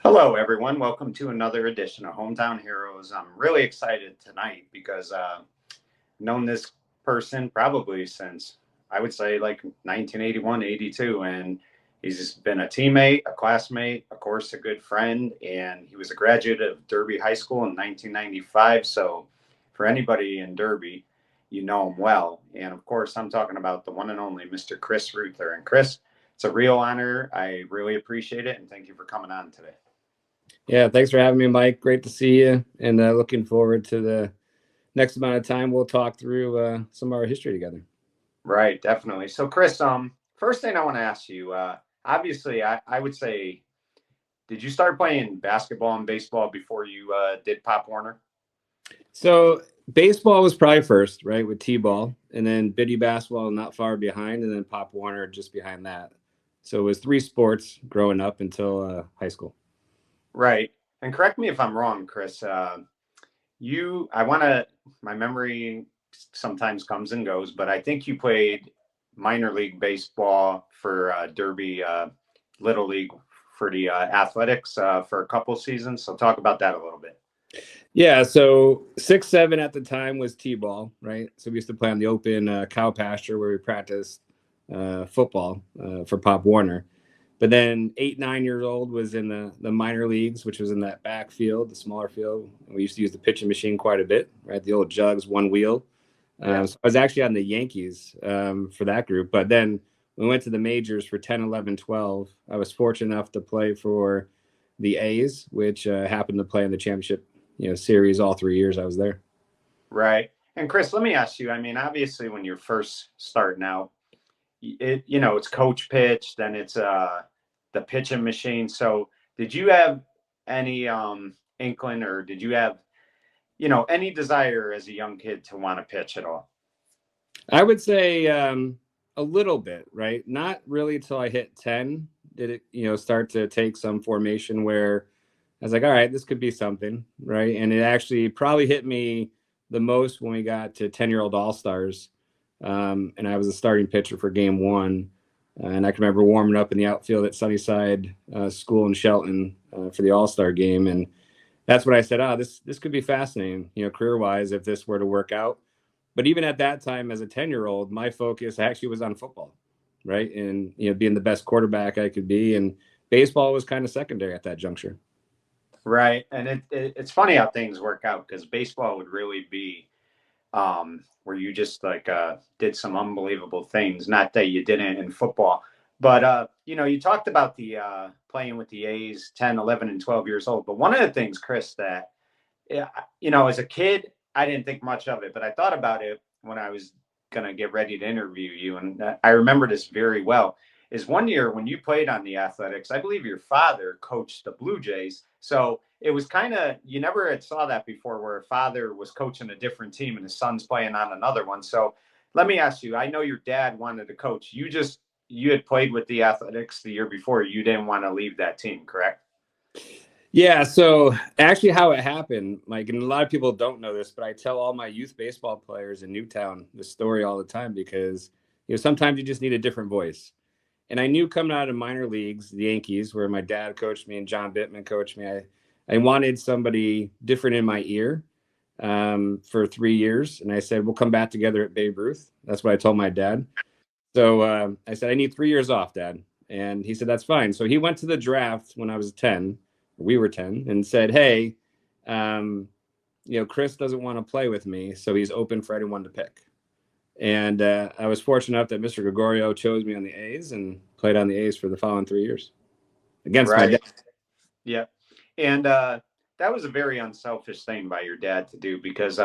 Hello, everyone. Welcome to another edition of Hometown Heroes. I'm really excited tonight because I've known this person probably since I would say like 1981, 82. And he's just been a teammate, a classmate, of course, a good friend. And he was a graduate of Derby High School in 1995. So for anybody in Derby, you know him well. And of course, I'm talking about the one and only Mr. Chris Reuther. And Chris, it's a real honor. I really appreciate it. And thank you for coming on today. Yeah, thanks for having me, Mike. Great to see you, and looking forward to the next amount of time we'll talk through some of our history together. Right, definitely. So, Chris, first thing I want to ask you, obviously, I would say, did you start playing basketball and baseball before you did Pop Warner? So baseball was probably first, right, with T-ball, and then Biddy basketball not far behind, and then Pop Warner just behind that. So it was three sports growing up until high school. Right. And correct me if I'm wrong, Chris. I want to, my memory sometimes comes and goes, but I think you played minor league baseball for Derby Little League for the athletics for a couple seasons. So talk about that a little bit. Yeah, so 6'7" at the time was T-ball, right? So we used to play on the open cow pasture where we practiced football for Pop Warner. But then 8, 9 years old was in the minor leagues, which was in that backfield, the smaller field. We used to use the pitching machine quite a bit, right? The old jugs, one wheel. Yeah. So I was actually on the Yankees for that group. But then we went to the majors for 10, 11, 12. I was fortunate enough to play for the A's, which happened to play in the championship series all 3 years I was there. Right. And Chris, let me ask you, I mean, obviously when you're first starting out, it's coach pitch, then it's the pitching machine. So did you have any inkling, or did you have, any desire as a young kid to want to pitch at all? I would say a little bit, right? Not really till I hit 10 did it, start to take some formation where I was like, all right, this could be something, right? And it actually probably hit me the most when we got to 10-year-old All-Stars. And I was a starting pitcher for game one. And I can remember warming up in the outfield at Sunnyside School in Shelton for the All-Star game. And that's when I said, oh, this could be fascinating, career-wise, if this were to work out. But even at that time, as a 10-year-old, my focus actually was on football, right? And, being the best quarterback I could be. And baseball was kind of secondary at that juncture. Right. And it's funny how things work out, because baseball would really be where you just like did some unbelievable things. Not that you didn't in football, but you talked about the playing with the A's 10, 11, and 12 years old. But one of the things, Chris, that as a kid, I didn't think much of it, but I thought about it when I was going to get ready to interview you. And I remember this very well. Is one year when you played on the Athletics, I believe your father coached the Blue Jays. So it was kind of, you never had saw that before, where a father was coaching a different team and his son's playing on another one. So let me ask you, I know your dad wanted to coach. You had played with the Athletics the year before. You didn't want to leave that team, correct? Yeah, so actually how it happened, Mike, and a lot of people don't know this, but I tell all my youth baseball players in Newtown this story all the time because, sometimes you just need a different voice. And I knew coming out of minor leagues, the Yankees, where my dad coached me and John Bittman coached me, I wanted somebody different in my ear for 3 years. And I said, we'll come back together at Babe Ruth. That's what I told my dad. So I said, I need 3 years off, Dad. And he said, that's fine. So he went to the draft when I was 10, we were 10, and said, hey, Chris doesn't want to play with me, so he's open for anyone to pick. And I was fortunate enough that Mr. Gregorio chose me on the A's and played on the A's for the following 3 years against my Right. dad. Yeah. And that was a very unselfish thing by your dad to do, because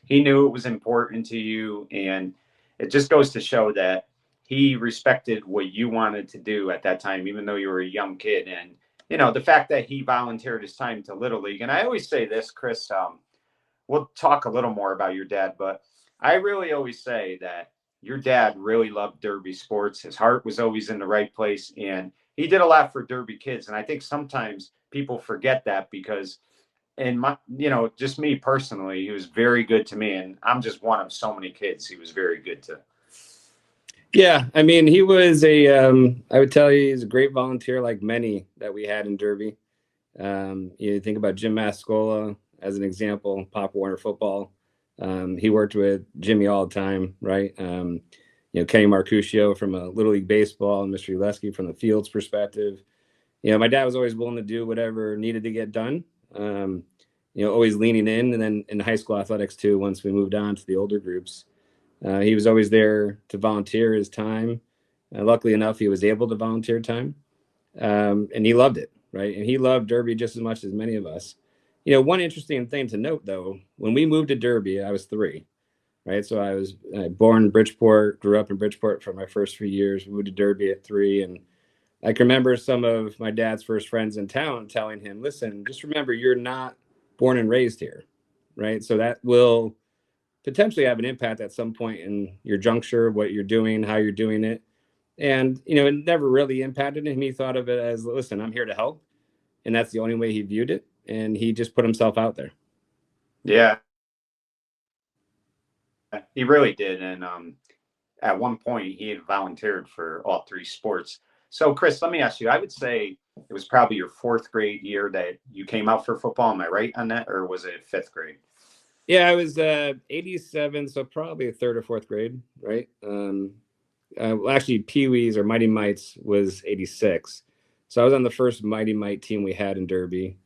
he knew it was important to you. And it just goes to show that he respected what you wanted to do at that time, even though you were a young kid. And, the fact that he volunteered his time to Little League. And I always say this, Chris, we'll talk a little more about your dad, but I really always say that your dad really loved Derby sports. His heart was always in the right place, and he did a lot for Derby kids. And I think sometimes people forget that, because in my, just me personally, he was very good to me, and I'm just one of so many kids he was very good to. Yeah, I mean, he was I would tell you, he's a great volunteer, like many that we had in Derby. You think about Jim Mascola as an example, Pop Warner football. He worked with Jimmy all the time, right? Kenny Marcuscio from a Little League Baseball and Mr. Uleski from the field's perspective. My dad was always willing to do whatever needed to get done. Always leaning in, and then in high school athletics too. Once we moved on to the older groups, he was always there to volunteer his time. Luckily enough, he was able to volunteer time, and he loved it, right? And he loved Derby just as much as many of us. One interesting thing to note, though, when we moved to Derby, I was 3, right? So I was born in Bridgeport, grew up in Bridgeport for my first few years, moved to Derby at 3, and I can remember some of my dad's first friends in town telling him, listen, just remember, you're not born and raised here, right? So that will potentially have an impact at some point in your juncture, what you're doing, how you're doing it. And, it never really impacted him. He thought of it as, listen, I'm here to help. And that's the only way he viewed it. And he just put himself out there. Yeah, he really did. And at one point, he had volunteered for all 3 sports. So, Chris, let me ask you. I would say it was probably your 4th grade year that you came out for football. Am I right on that, or was it 5th grade? Yeah, I was 87, so probably a 3rd or 4th grade, right? Well, actually, Pee Wees or Mighty Mites was 86. So I was on the first Mighty Mite team we had in Derby,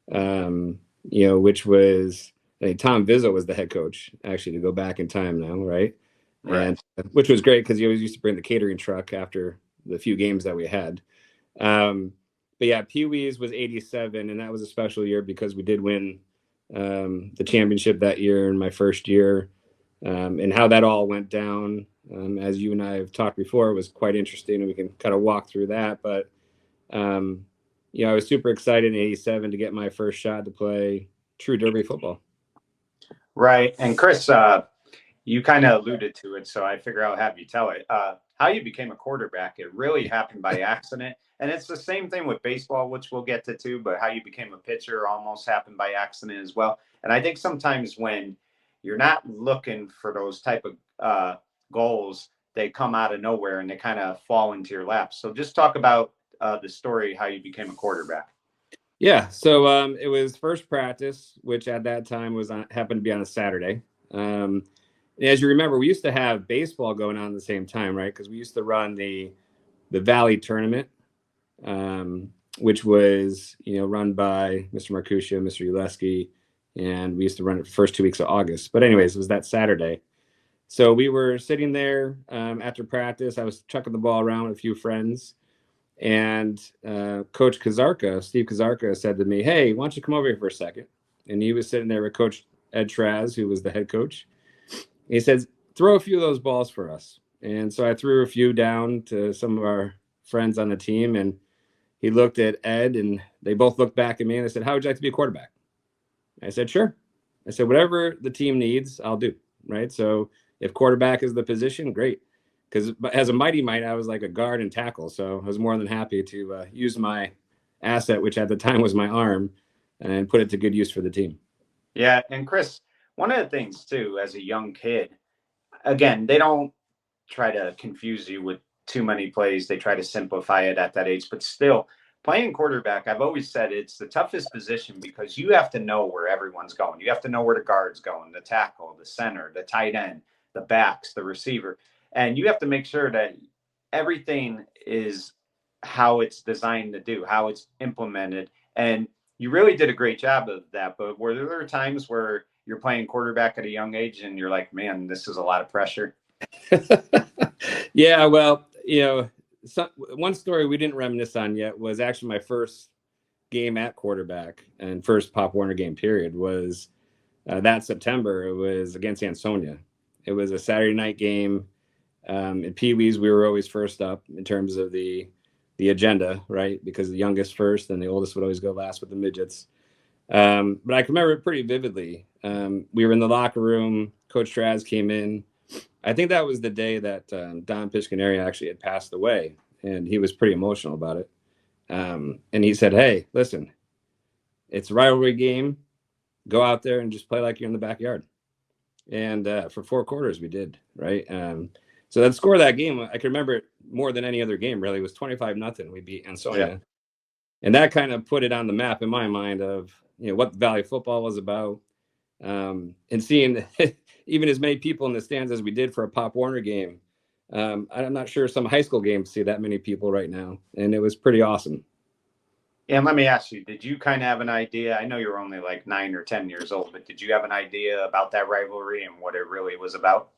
which was, I think Tom Vizzo was the head coach, actually, to go back in time now, right? Right. And which was great because he always used to bring the catering truck after the few games that we had. But yeah, Pee Wees was 87, and that was a special year because we did win the championship that year in my first year. And how that all went down, as you and I have talked before, was quite interesting, and we can kind of walk through that. But I was super excited in '87 to get my first shot to play true Derby football. Right. And Chris, you kind of alluded to it, so I figure I'll have you tell it. How you became a quarterback, it really happened by accident. And it's the same thing with baseball, which we'll get to too, but how you became a pitcher almost happened by accident as well. And I think sometimes when you're not looking for those type of goals, they come out of nowhere and they kind of fall into your lap. So just talk about the story, how you became a quarterback. Yeah, so it was first practice, which at that time happened to be on a Saturday. As you remember, we used to have baseball going on at the same time, right? Because we used to run the Valley tournament, which was run by Mr. Marcuscia, Mr. Uleski, and we used to run it the first 2 weeks of August. But anyways, it was that Saturday. So we were sitting there after practice. I was chucking the ball around with a few friends. And Coach Steve Kazarka said to me, hey, why don't you come over here for a second? And he was sitting there with Coach Ed Traz, who was the head coach. He says, throw a few of those balls for us. And so I threw a few down to some of our friends on the team. And he looked at Ed, and they both looked back at me, and they said, how would you like to be a quarterback? I said, sure. I said, whatever the team needs, I'll do. Right. So if quarterback is the position, great. Because as a Mighty Mite, I was like a guard and tackle. So I was more than happy to use my asset, which at the time was my arm, and put it to good use for the team. Yeah. And Chris, one of the things too, as a young kid, again, they don't try to confuse you with too many plays. They try to simplify it at that age, but still playing quarterback, I've always said it's the toughest position because you have to know where everyone's going. You have to know where the guard's going, the tackle, the center, the tight end, the backs, the receiver. And you have to make sure that everything is how it's designed to do, how it's implemented. And you really did a great job of that. But were there times where you're playing quarterback at a young age and you're like, man, this is a lot of pressure? Yeah, well, one story we didn't reminisce on yet was actually my first game at quarterback and first Pop Warner game period was that September. It was against Ansonia. It was a Saturday night game. In Pee Wees, we were always first up in terms of the agenda, right? Because the youngest first and the oldest would always go last with the midgets. But I can remember it pretty vividly. We were in the locker room. Coach Traz came in. I think that was the day that Don Piscaneri actually had passed away, and he was pretty emotional about it. And he said, hey, listen, it's a rivalry game. Go out there and just play like you're in the backyard. And for 4 quarters, we did, right? So that score of that game, I can remember it more than any other game, really. It was 25-0. We beat Ansonia. And that kind of put it on the map in my mind of, what Valley football was about. And seeing even as many people in the stands as we did for a Pop Warner game. I'm not sure some high school games see that many people right now. And it was pretty awesome. And let me ask you, did you kind of have an idea? I know you're only like 9 or 10 years old, but did you have an idea about that rivalry and what it really was about?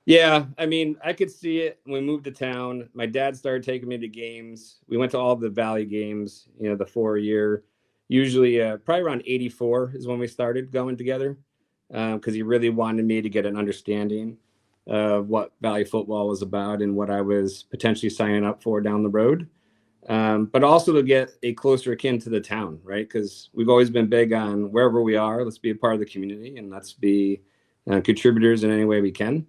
Yeah, I mean, I could see it when we moved to town. My dad started taking me to games. We went to all the Valley games, the 4 year. Usually, probably around 84 is when we started going together because he really wanted me to get an understanding of what Valley football was about and what I was potentially signing up for down the road. But also to get a closer akin to the town, right? Because we've always been big on wherever we are, let's be a part of the community and let's be contributors in any way we can.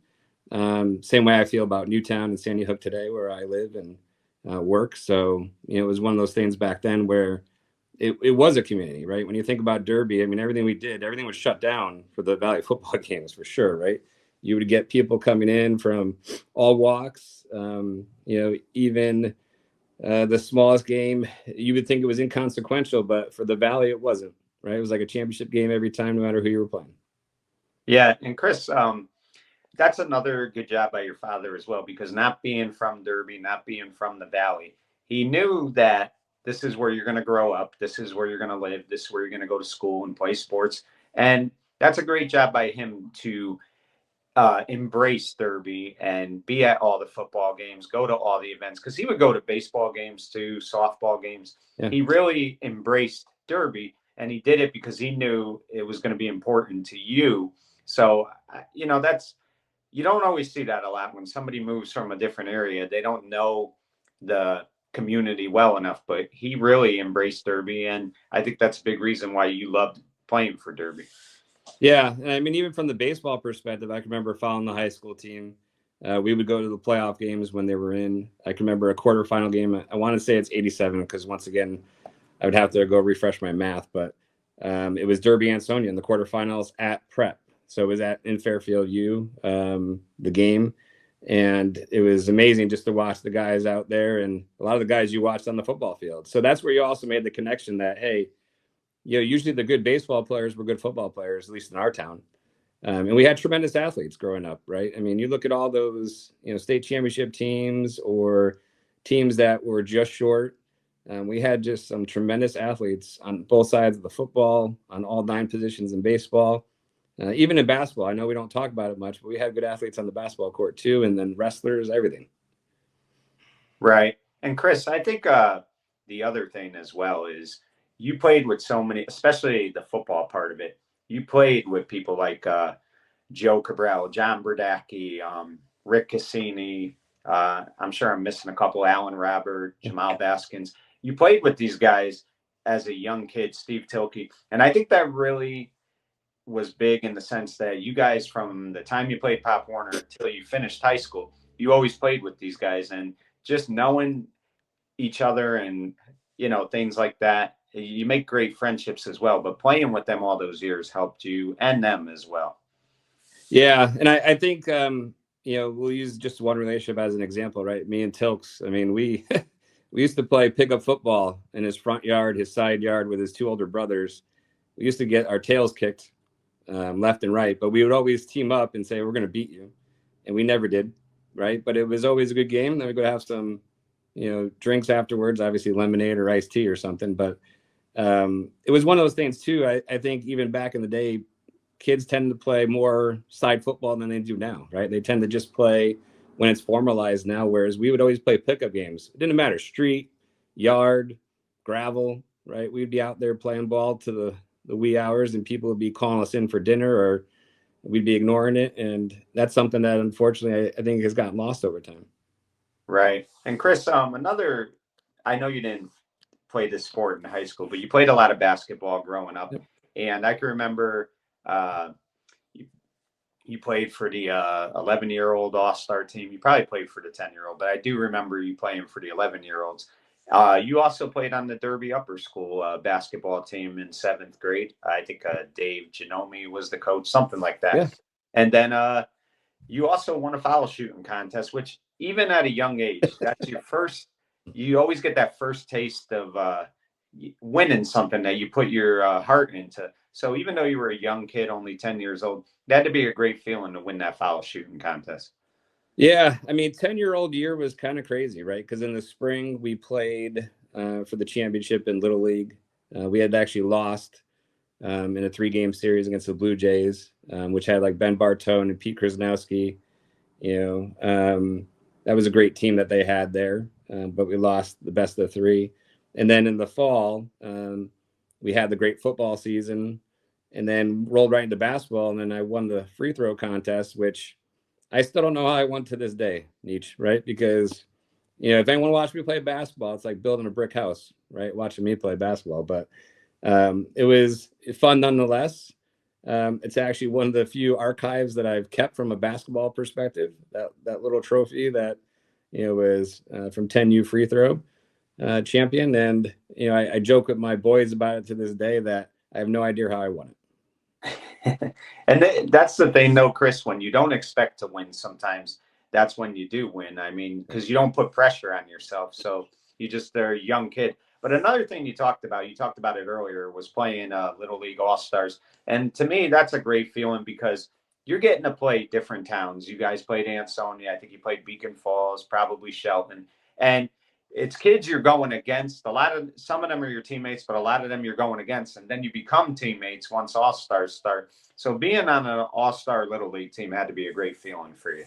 Same way I feel about Newtown and Sandy Hook today, where I live and work. So, it was one of those things back then where it was a community, right? When you think about Derby, I mean, everything we did, everything was shut down for the Valley football games for sure, right? You would get people coming in from all walks, even the smallest game, you would think it was inconsequential, but for the Valley, it wasn't, right? It was like a championship game every time, no matter who you were playing. Yeah, and Chris, that's another good job by your father as well, because not being from Derby, not being from the Valley, he knew that this is where you're going to grow up, this is where you're going to live, this is where you're going to go to school and play sports, and that's a great job by him to embrace Derby and be at all the football games, go to all the events, because he would go to baseball games too, softball games. Yeah. He really embraced Derby, and he did it because he knew it was going to be important to you. So, that's, you don't always see that a lot when somebody moves from a different area. They don't know the community well enough, but he really embraced Derby. And I think that's a big reason why you loved playing for Derby. Yeah. And I mean, even from the baseball perspective, I can remember following the high school team. We would go to the playoff games when they were in. I can remember a quarterfinal game. I want to say it's 87 because once again, I would have to go refresh my math, but it was Derby Ansonia in the quarterfinals at Prep. So it was in Fairfield U, the game. And it was amazing just to watch the guys out there and a lot of the guys you watched on the football field. So that's where you also made the connection that, hey, usually the good baseball players were good football players, at least in our town. And we had tremendous athletes growing up, right? I mean, you look at all those, state championship teams or teams that were just short. We had just some tremendous athletes on both sides of the football, on all 9 positions in baseball, even in basketball. I know we don't talk about it much, but we had good athletes on the basketball court too, and then wrestlers, everything. Right. And Chris, I think the other thing as well is you played with so many, especially the football part of it. You played with people like Joe Cabral, John Brodacki, Rick Cassini. I'm sure I'm missing a couple. Alan Robert, Jamal Baskins. You played with these guys as a young kid, Steve Tilkey, and I think that really was big in the sense that you guys, from the time you played Pop Warner until you finished high school, you always played with these guys, and just knowing each other and things like that, you make great friendships as well. But playing with them all those years helped you and them as well. Yeah, and I think we'll use just one relationship as an example, right? Me and Tilks. I mean, we we used to play pickup football in his front yard, his side yard with his 2 older brothers. We used to get our tails kicked left and right, but we would always team up and say we're going to beat you, and we never did, right? But it was always a good game. Then we go have some, drinks afterwards, obviously lemonade or iced tea or something. But it was one of those things too. I think even back in the day, kids tend to play more side football than they do now, right? They tend to just play when it's formalized now, whereas we would always play pickup games. It didn't matter, street, yard, gravel, right? We'd be out there playing ball to the wee hours and people would be calling us in for dinner or we'd be ignoring it. And that's something that unfortunately I think has gotten lost over time. Right. And Chris, another, I know you didn't play this sport in high school, but you played a lot of basketball growing up. Yep. And I can remember you, you played for the 11-year-old all-star team. You probably played for the 10-year-old, but I do remember you playing for the 11-year-olds. You also played on the Derby Upper School basketball team in 7th grade. I think Dave Genomi was the coach, something like that. Yeah. And then you also won a foul shooting contest, which even at a young age, that's your first. You always get that first taste of winning something that you put your heart into. So even though you were a young kid, only 10 years old, that had to be a great feeling to win that foul shooting contest. Yeah, I mean, 10-year-old year was kind of crazy, right? Because in the spring we played for the championship in Little League. We had actually lost in a 3-game series against the Blue Jays, which had like Ben Bartone and Pete Krasnowski. That was a great team that they had there, but we lost the best of 3. And then in the fall, we had the great football season, and then rolled right into basketball. And then I won the free throw contest, which I still don't know how I won to this day, Nietzsche, right? Because if anyone watched me play basketball, it's like building a brick house, right? Watching me play basketball, but it was fun nonetheless. It's actually one of the few archives that I've kept from a basketball perspective. That little trophy that was from 10U free throw champion, and I joke with my boys about it to this day that I have no idea how I won it. And that's the thing, though, Chris. When you don't expect to win, sometimes that's when you do win. I mean, because you don't put pressure on yourself, so you just are a young kid. But another thing you talked about it earlier, was playing Little League All Stars, and to me, that's a great feeling because you're getting to play different towns. You guys played Ansonia, I think you played Beacon Falls, probably Shelton, and it's kids you're going against. Some of them are your teammates, but a lot of them you're going against, and then you become teammates once All Stars start. So being on an All Star Little League team had to be a great feeling for you.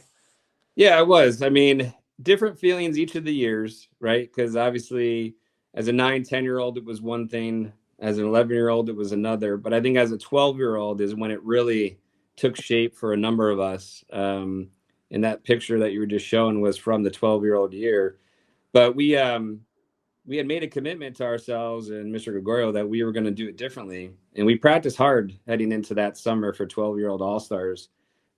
Yeah, it was. I mean, different feelings each of the years, right? Because obviously, as a 9, 10-year-old, it was one thing. As an 11-year-old, it was another. But I think as a 12-year-old is when it really took shape for a number of us. And that picture that you were just showing was from the 12-year-old year. But we had made a commitment to ourselves and Mr. Gregorio that we were going to do it differently. And we practiced hard heading into that summer for 12-year-old All Stars.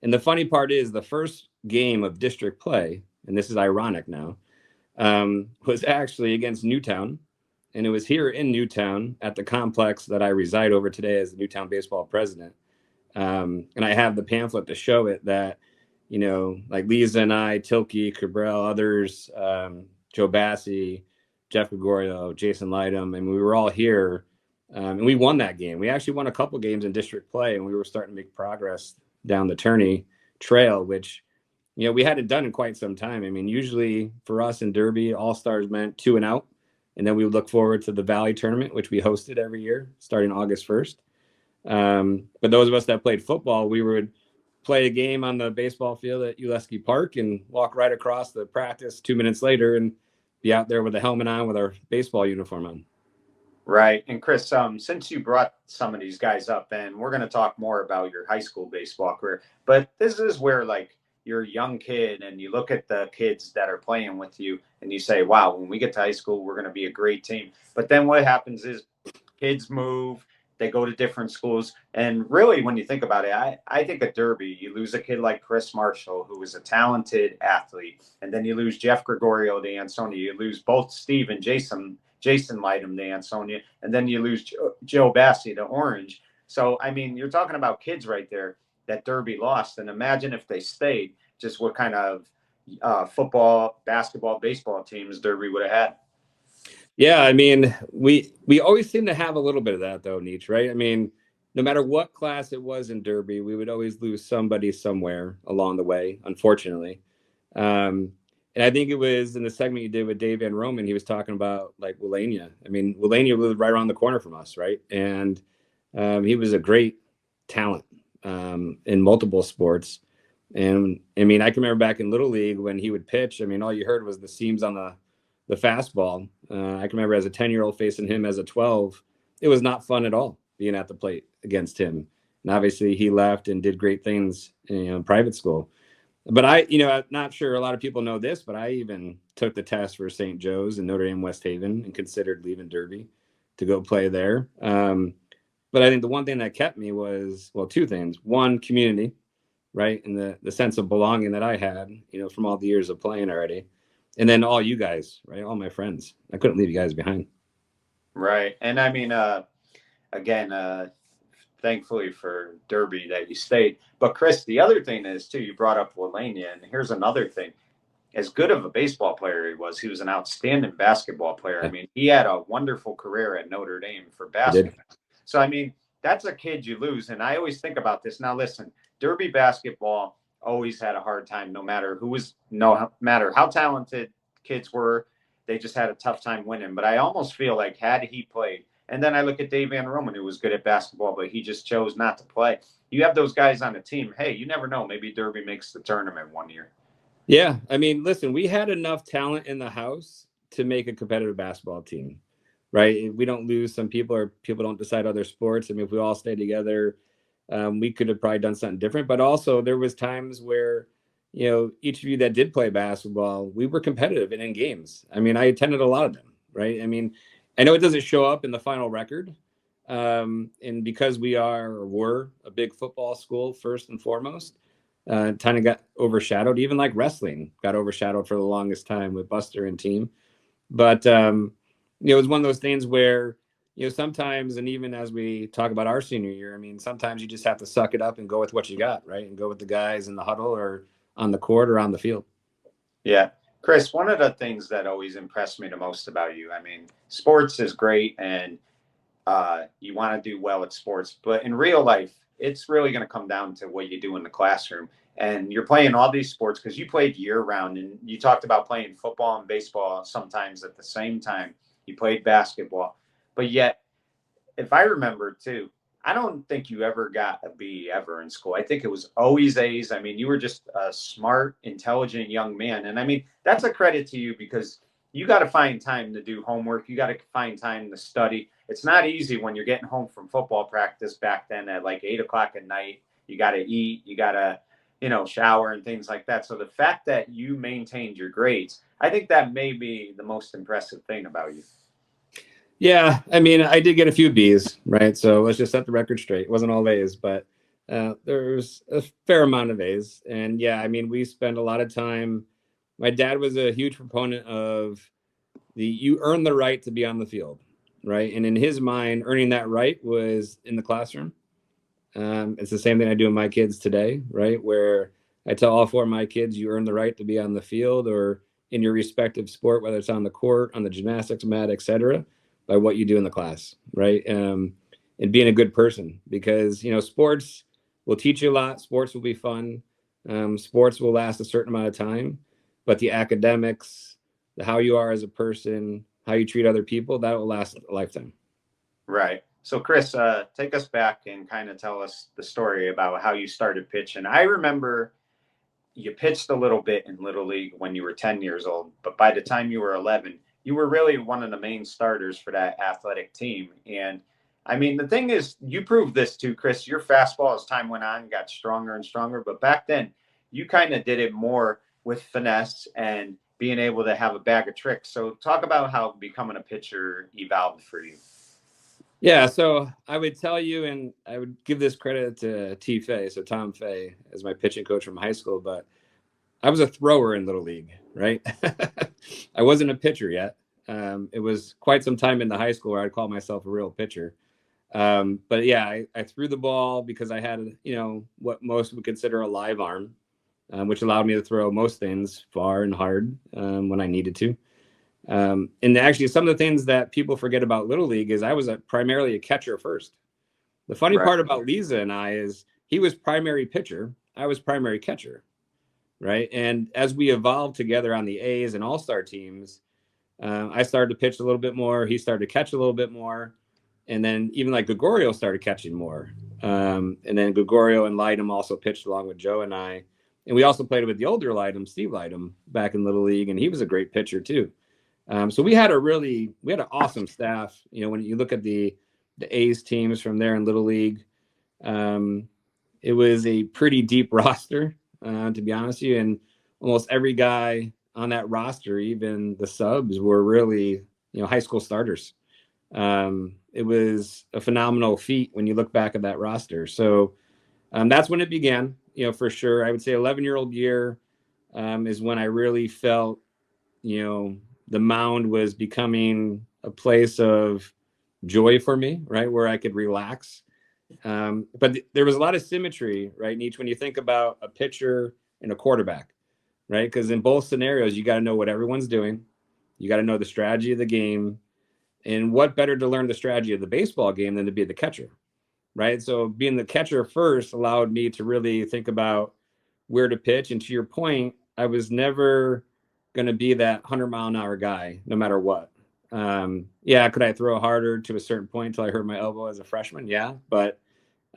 And the funny part is the first game of district play, and this is ironic now, was actually against Newtown. And it was here in Newtown at the complex that I reside over today as the Newtown baseball president. And I have the pamphlet to show it that, like Lisa and I, Tilke, Cabral, others, Joe Bassi, Jeff Gregorio, Jason Lightham, and we were all here. And we won that game. We actually won a couple games in district play, and we were starting to make progress down the tourney trail, which, we hadn't done in quite some time. I mean, usually for us in Derby, All-Stars meant 2 and out. And then we would look forward to the Valley tournament, which we hosted every year starting August 1st. But those of us that played football, we would play a game on the baseball field at Uleski Park and walk right across the practice 2 minutes later and be out there with a helmet on with our baseball uniform on. Right. And Chris, since you brought some of these guys up, and we're going to talk more about your high school baseball career, but this is where, like, you're a young kid and you look at the kids that are playing with you and you say, wow, when we get to high school, we're going to be a great team. But then what happens is kids move, they go to different schools. And really, when you think about it, I think at Derby, you lose a kid like Chris Marshall, who was a talented athlete. And then you lose Jeff Gregorio to Ansonia. You lose both Steve and Jason Lightham to Ansonia, and then you lose Joe Bassi to Orange. So, I mean, you're talking about kids right there that Derby lost. And imagine if they stayed, just what kind of football, basketball, baseball teams Derby would have had. Yeah, I mean, we always seem to have a little bit of that though, Nietzsche, right? I mean, no matter what class it was in Derby, we would always lose somebody somewhere along the way, unfortunately. And I think it was in the segment you did with Dave Van Roman, he was talking about like Willania. I mean, Willania lived right around the corner from us, right? And he was a great talent in multiple sports. And I mean, I can remember back in Little League when he would pitch. I mean, all you heard was the seams on the fastball. I can remember as a 10-year-old facing him as a 12. It was not fun at all being at the plate against him. And obviously he left and did great things in private school. But I'm not sure a lot of people know this, but I even took the test for St. Joe's and Notre Dame West Haven and considered leaving Derby to go play there. But I think the one thing that kept me was, well, 2 things. One, community, right? And the sense of belonging that I had, from all the years of playing already. And then all you guys, right? All my friends. I couldn't leave you guys behind. Right. And I mean, again, thankfully for Derby that you stayed. But Chris, the other thing is too, you brought up Willania, and here's another thing. as good of a baseball player he was an outstanding basketball player. I Yeah, mean, he had a wonderful career at Notre Dame for he did. basketball. So, I mean, that's a kid you lose. And I always think about this. Now, listen, Derby basketball always had a hard time, no matter how talented kids were, they just had a tough time winning. But I almost feel like had he played, and then I look at Dave Van Roman, who was good at basketball, but he just chose not to play. You have those guys on the team. Hey, you never know. Maybe Derby makes the tournament one year. Yeah, I mean, listen, we had enough talent in the house to make a competitive basketball team, right? We don't lose some people, or people don't decide other sports. I mean, if we all stay together, we could have probably done something different. But also, there was times where, each of you that did play basketball, we were competitive and in games. I mean, I attended a lot of them, right? I mean, I know it doesn't show up in the final record, and because we are or were a big football school first and foremost, kind of got overshadowed. Even like wrestling got overshadowed for the longest time with Buster and team. But it was one of those things where sometimes, and even as we talk about our senior year, I mean, sometimes you just have to suck it up and go with what you got, right? And go with the guys in the huddle or on the court or on the field. Yeah. Chris, one of the things that always impressed me the most about you, I mean, sports is great and you want to do well at sports, but in real life, it's really going to come down to what you do in the classroom. And you're playing all these sports because you played year round, and you talked about playing football and baseball sometimes at the same time. You played basketball, but yet if I remember too, I don't think you ever got a B ever in school. I think it was always A's. I mean, you were just a smart, intelligent young man. And I mean, that's a credit to you because you got to find time to do homework. You got to find time to study. It's not easy when you're getting home from football practice back then at like 8 o'clock at night. You got to eat, you got to, shower and things like that. So the fact that you maintained your grades, I think that may be the most impressive thing about you. Yeah, I mean, I did get a few B's, right? So let's just set the record straight. It wasn't all A's, but there's a fair amount of A's. And yeah, I mean, we spent a lot of time. My dad was a huge proponent of you earn the right to be on the field, right? And in his mind, earning that right was in the classroom. It's the same thing I do with my kids today, right? Where I tell all four of my kids, you earn the right to be on the field or in your respective sport, whether it's on the court, on the gymnastics mat, etc., by what you do in the class, right? And being a good person, because sports will teach you a lot. Sports will be fun. Sports will last a certain amount of time, but the academics, the how you are as a person, how you treat other people, that will last a lifetime. Right. So, Chris, take us back and kind of tell us the story about how you started pitching. I remember you pitched a little bit in Little League when you were 10 years old, but by the time you were 11, you were really one of the main starters for that athletic team. And I mean, the thing is, you proved this too, Chris. Your fastball as time went on got stronger and stronger, but back then you kind of did it more with finesse and being able to have a bag of tricks. So, talk about how becoming a pitcher evolved for you. Yeah, so I would tell you, and I would give this credit to T. Fay, so Tom Fay, as my pitching coach from high school, but I was a thrower in Little League, right? I wasn't a pitcher yet. It was quite some time in the high school where I'd call myself a real pitcher. But yeah, I threw the ball because I had, what most would consider a live arm, which allowed me to throw most things far and hard when I needed to. And actually, some of the things that people forget about Little League is I was primarily a catcher first. The funny Right. part about Lisa and I is he was primary pitcher, I was primary catcher, right? And as we evolved together on the A's and All-Star teams, I started to pitch a little bit more. He started to catch a little bit more. And then even like Gregorio started catching more. And then Gregorio and Lightem also pitched along with Joe and I. And we also played with the older Lightem, Steve Lightem, back in Little League, and he was a great pitcher too. So we had an awesome staff. When you look at the A's teams from there in Little League, it was a pretty deep roster, to be honest with you. And almost every guy on that roster, even the subs, were really, high school starters. It was a phenomenal feat when you look back at that roster. So that's when it began, for sure. I would say 11-year-old year is when I really felt, the mound was becoming a place of joy for me, right? Where I could relax. But there was a lot of symmetry, right? In each, when you think about a pitcher and a quarterback, right? Because in both scenarios, you got to know what everyone's doing. You got to know the strategy of the game. And what better to learn the strategy of the baseball game than to be the catcher, right? So being the catcher first allowed me to really think about where to pitch. And to your point, I was never going to be that 100-mile-an-hour guy, no matter what. Yeah, could I throw harder to a certain point until I hurt my elbow as a freshman? Yeah, but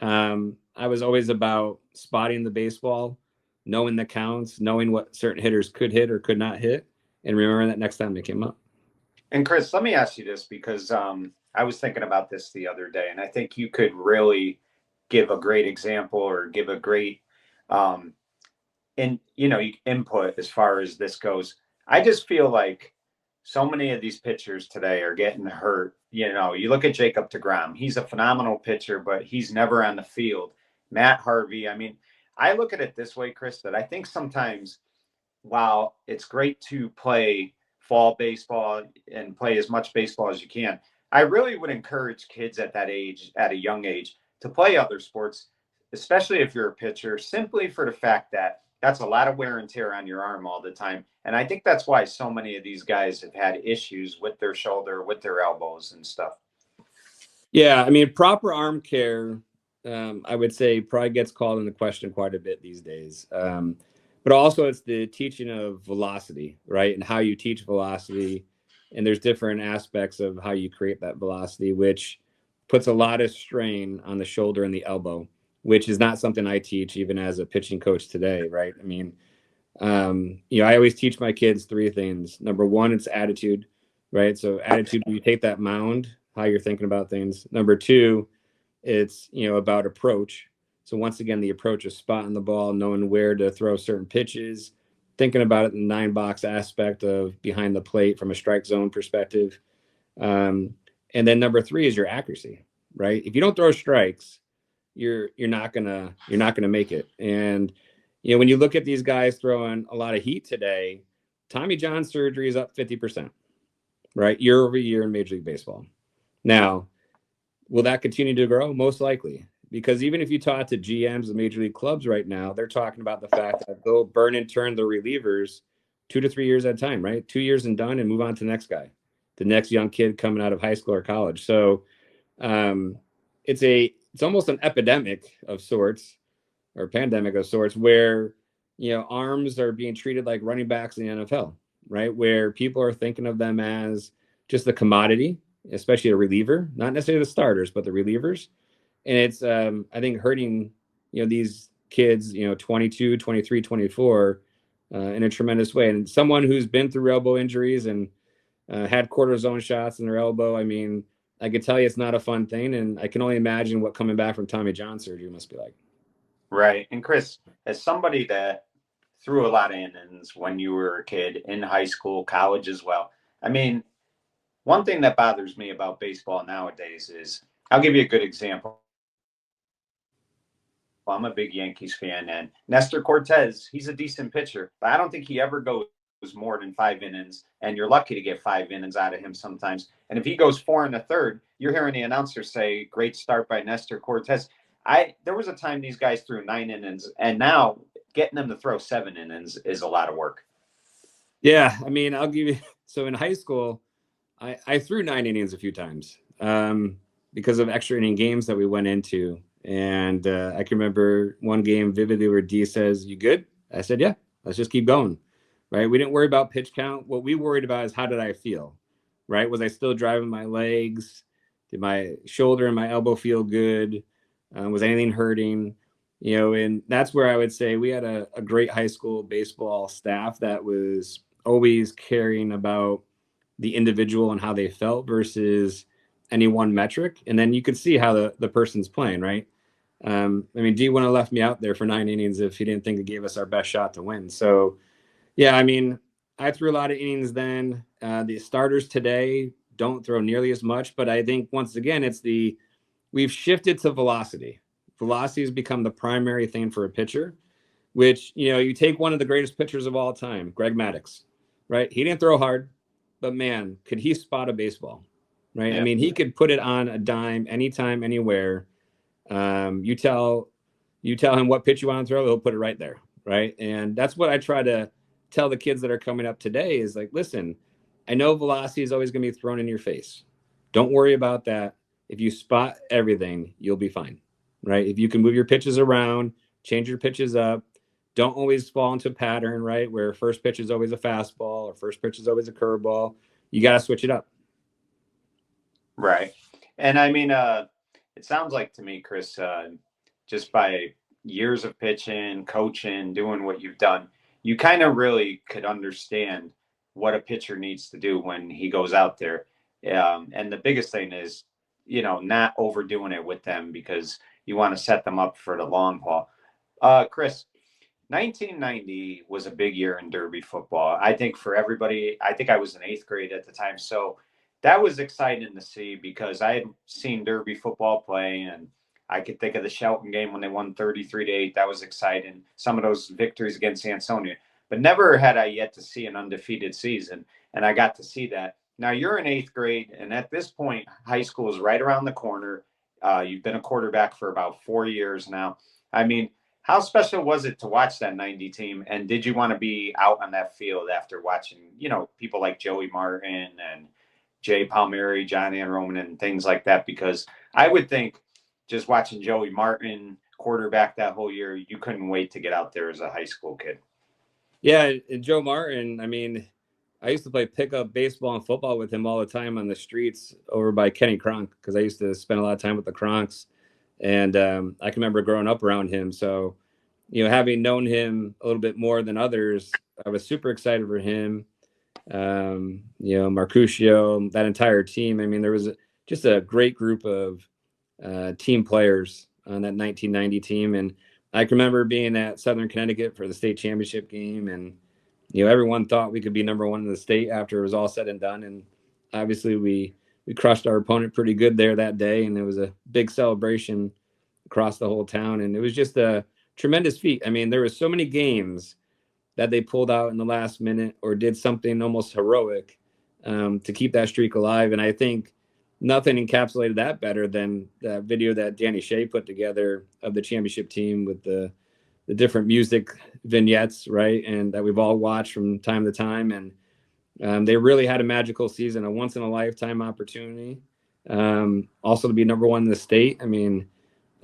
I was always about spotting the baseball, knowing the counts, knowing what certain hitters could hit or could not hit, and remembering that next time they came up. And Chris, let me ask you this because I was thinking about this the other day, and I think you could really give a great example or give a great um, input as far as this goes. I just feel like so many of these pitchers today are getting hurt. You look at Jacob DeGrom; he's a phenomenal pitcher, but he's never on the field. Matt Harvey. I mean, I look at it this way, Chris, that I think sometimes while it's great to play fall baseball and play as much baseball as you can, I really would encourage kids at that age, at a young age, to play other sports, especially if you're a pitcher, simply for the fact that that's a lot of wear and tear on your arm all the time. And I think that's why so many of these guys have had issues with their shoulder, with their elbows and stuff. Yeah, I mean, proper arm care, I would say, probably gets called into question quite a bit these days. But also, it's the teaching of velocity, right? And how you teach velocity. And there's different aspects of how you create that velocity, which puts a lot of strain on the shoulder and the elbow, which is not something I teach even as a pitching coach today, right? I mean, I always teach my kids three things. Number one, it's attitude, right? So attitude, you take that mound, how you're thinking about things. Number two, it's, about approach. So once again, the approach is spotting the ball, knowing where to throw certain pitches, thinking about it in the 9-box aspect of behind the plate from a strike zone perspective. And then number three is your accuracy, right? If you don't throw strikes, you're not gonna make it. And when you look at these guys throwing a lot of heat today, Tommy John surgery is up 50%, right? Year over year in Major League Baseball. Now, will that continue to grow? Most likely. Because even if you talk to GMs of major league clubs right now, they're talking about the fact that they'll burn and turn the relievers 2 to 3 years at a time, right? 2 years and done and move on to the next guy, the next young kid coming out of high school or college. So um, it's almost an epidemic of sorts or pandemic of sorts where arms are being treated like running backs in the NFL, right? Where people are thinking of them as just a commodity, especially a reliever, not necessarily the starters, but the relievers. And it's I think hurting these kids 22, 23, 24 in a tremendous way. And someone who's been through elbow injuries and had cortisone shots in their elbow, I mean, I could tell you it's not a fun thing, and I can only imagine what coming back from Tommy John surgery must be like. Right. And Chris, as somebody that threw a lot of innings when you were a kid in high school, college as well, I mean, one thing that bothers me about baseball nowadays is I'll give you a good example. I'm a big Yankees fan, and Nestor Cortez, he's a decent pitcher, but I don't think he ever goes more than 5 innings, and you're lucky to get 5 innings out of him sometimes. And if he goes four in the third, you're hearing the announcer say, "Great start by Nestor Cortez." There was a time these guys threw 9 innings, and now getting them to throw 7 innings is a lot of work. Yeah, I mean, I'll give you. So in high school, I threw 9 innings a few times because of extra inning games that we went into. And I can remember one game vividly where D says, "You good?" I said, "Yeah, let's just keep going." Right? We didn't worry about pitch count. What we worried about is how did I feel? Right? Was I still driving my legs? Did my shoulder and my elbow feel good? Was anything hurting? And that's where I would say we had a great high school baseball staff that was always caring about the individual and how they felt versus any one metric. And then you could see how the person's playing, right? I mean, D wouldn't have left me out there for 9 innings if he didn't think it gave us our best shot to win. So, yeah, I mean, I threw a lot of innings then. The starters today don't throw nearly as much, but I think once again, we've shifted to velocity. Velocity has become the primary thing for a pitcher, which, you take one of the greatest pitchers of all time, Greg Maddux, right? He didn't throw hard, but man, could he spot a baseball, right? I Yeah. mean, he could put it on a dime anytime, anywhere. You tell him what pitch you want to throw, he'll put it right there, right? And that's what I try to tell the kids that are coming up today is like, listen, I know velocity is always going to be thrown in your face. Don't worry about that. If you spot everything, you'll be fine, right? If you can move your pitches around, change your pitches up, don't always fall into a pattern, right? Where first pitch is always a fastball or first pitch is always a curveball. You got to switch it up. Right. And I mean, it sounds like to me, Chris, just by years of pitching, coaching, doing what you've done, you kind of really could understand what a pitcher needs to do when he goes out there. And the biggest thing is, not overdoing it with them because you want to set them up for the long haul. Chris, 1990 was a big year in Derby football. I think for everybody, I think I was in eighth grade at the time. So that was exciting to see because I had seen Derby football play and I could think of the Shelton game when they won 33-8. That was exciting. Some of those victories against Ansonia, but never had I yet to see an undefeated season. And I got to see that. Now you're in eighth grade, and at this point, high school is right around the corner. You've been a quarterback for about 4 years now. I mean, how special was it to watch that 90 team? And did you want to be out on that field after watching, people like Joey Martin and Jay Palmieri, John Ann Roman, and things like that? Because I would think just watching Joey Martin quarterback that whole year, you couldn't wait to get out there as a high school kid. Yeah, and Joe Martin, I mean, I used to play pickup baseball and football with him all the time on the streets over by Kenny Kronk because I used to spend a lot of time with the Kronks. And I can remember growing up around him. So, having known him a little bit more than others, I was super excited for him. Marcusio, that entire team. I mean, there was just a great group of team players on that 1990 team. And I can remember being at Southern Connecticut for the state championship game. And, everyone thought we could be number one in the state after it was all said and done. And obviously we crushed our opponent pretty good there that day. And it was a big celebration across the whole town. And it was just a tremendous feat. I mean, there were so many games that they pulled out in the last minute or did something almost heroic to keep that streak alive. And I think nothing encapsulated that better than that video that Danny Shea put together of the championship team with the different music vignettes, right? And that we've all watched from time to time. And they really had a magical season, a once in a lifetime opportunity. Also to be number one in the state. I mean,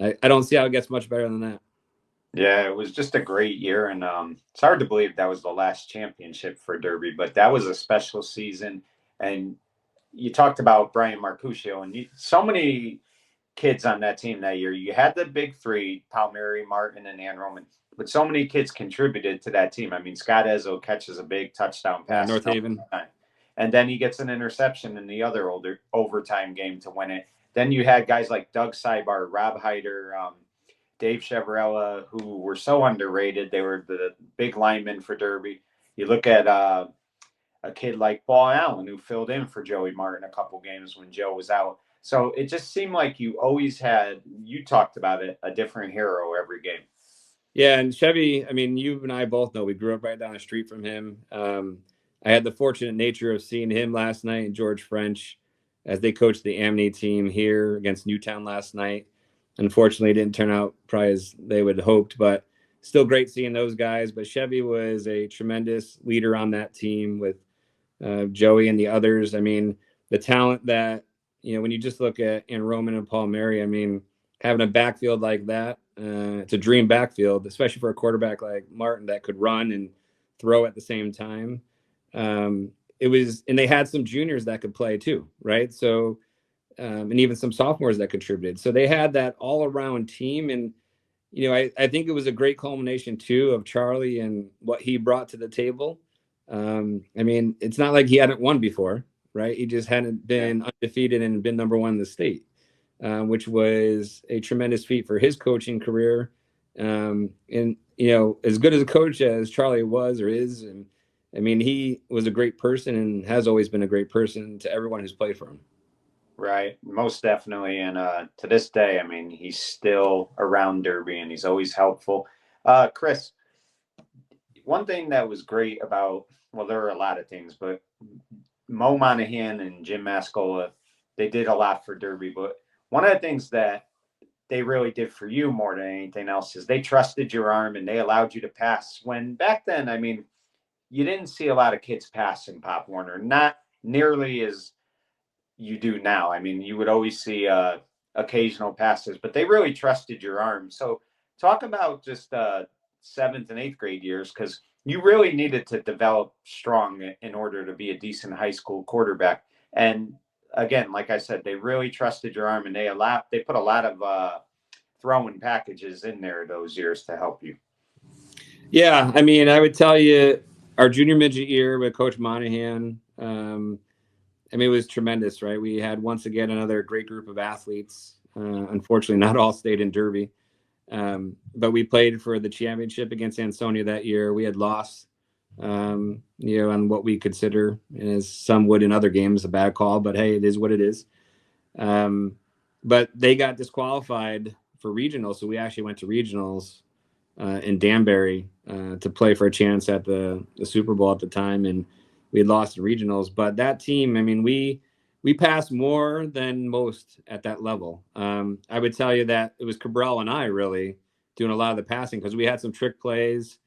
I don't see how it gets much better than that. Yeah, it was just a great year, and it's hard to believe that was the last championship for Derby, but that was a special season. And you talked about Brian Marcusio, and so many kids on that team that year. You had the big three, Palmieri, Martin, and Ann Roman, but so many kids contributed to that team. I mean, Scott Ezzo catches a big touchdown Yeah, pass, North Haven. and then he gets an interception in the other overtime game to win it. Then you had guys like Doug Seibar, Rob Hyder, Dave Cheverella, who were so underrated. They were the big linemen for Derby. You look at a kid like Paul Allen, who filled in for Joey Martin a couple games when Joe was out. So it just seemed like you always had, you talked about it, a different hero every game. Yeah, and Chevy, I mean, you and I both know we grew up right down the street from him. I had the fortunate nature of seeing him last night and George French as they coached the Amity team here against Newtown last night. Unfortunately, it didn't turn out probably as they would have hoped, but still great seeing those guys. But Chevy was a tremendous leader on that team with Joey and the others. I mean, the talent that, when you just look at Ann Roman and Paul Mary, I mean, having a backfield like that, it's a dream backfield, especially for a quarterback like Martin that could run and throw at the same time. It was, and they had some juniors that could play too, right? So, and even some sophomores that contributed. So they had that all around team. And, I think it was a great culmination too of Charlie and what he brought to the table. I mean, it's not like he hadn't won before, right? He just hadn't been undefeated and been number one in the state, which was a tremendous feat for his coaching career. And, as good as a coach as Charlie was or is, and I mean, he was a great person and has always been a great person to everyone who's played for him. Right, most definitely. And to this day, I mean, he's still around Derby and he's always helpful. Chris, one thing that was great about, well, there are a lot of things, but Mo Monahan and Jim Mascola, they did a lot for Derby. But one of the things that they really did for you more than anything else is they trusted your arm and they allowed you to pass. When back then, I mean, you didn't see a lot of kids passing Pop Warner, not nearly as you do now. I mean, you would always see occasional passes, but they really trusted your arm. So talk about just seventh and eighth grade years, because you really needed to develop strong in order to be a decent high school quarterback. And again, like I said, they really trusted your arm, and they put a lot of throwing packages in there those years to help you. Yeah, I mean, I would tell you our junior midget year with Coach Monahan. I mean, it was tremendous, right? We had once again another great group of athletes. Unfortunately, not all stayed in Derby, but we played for the championship against Ansonia that year. We had lost, on what we consider, as some would in other games, a bad call. But hey, it is what it is. But they got disqualified for regionals, so we actually went to regionals in Danbury to play for a chance at the Super Bowl at the time, and we had lost in regionals. But that team, I mean, we passed more than most at that level. I would tell you that it was Cabral and I really doing a lot of the passing because we had some trick plays,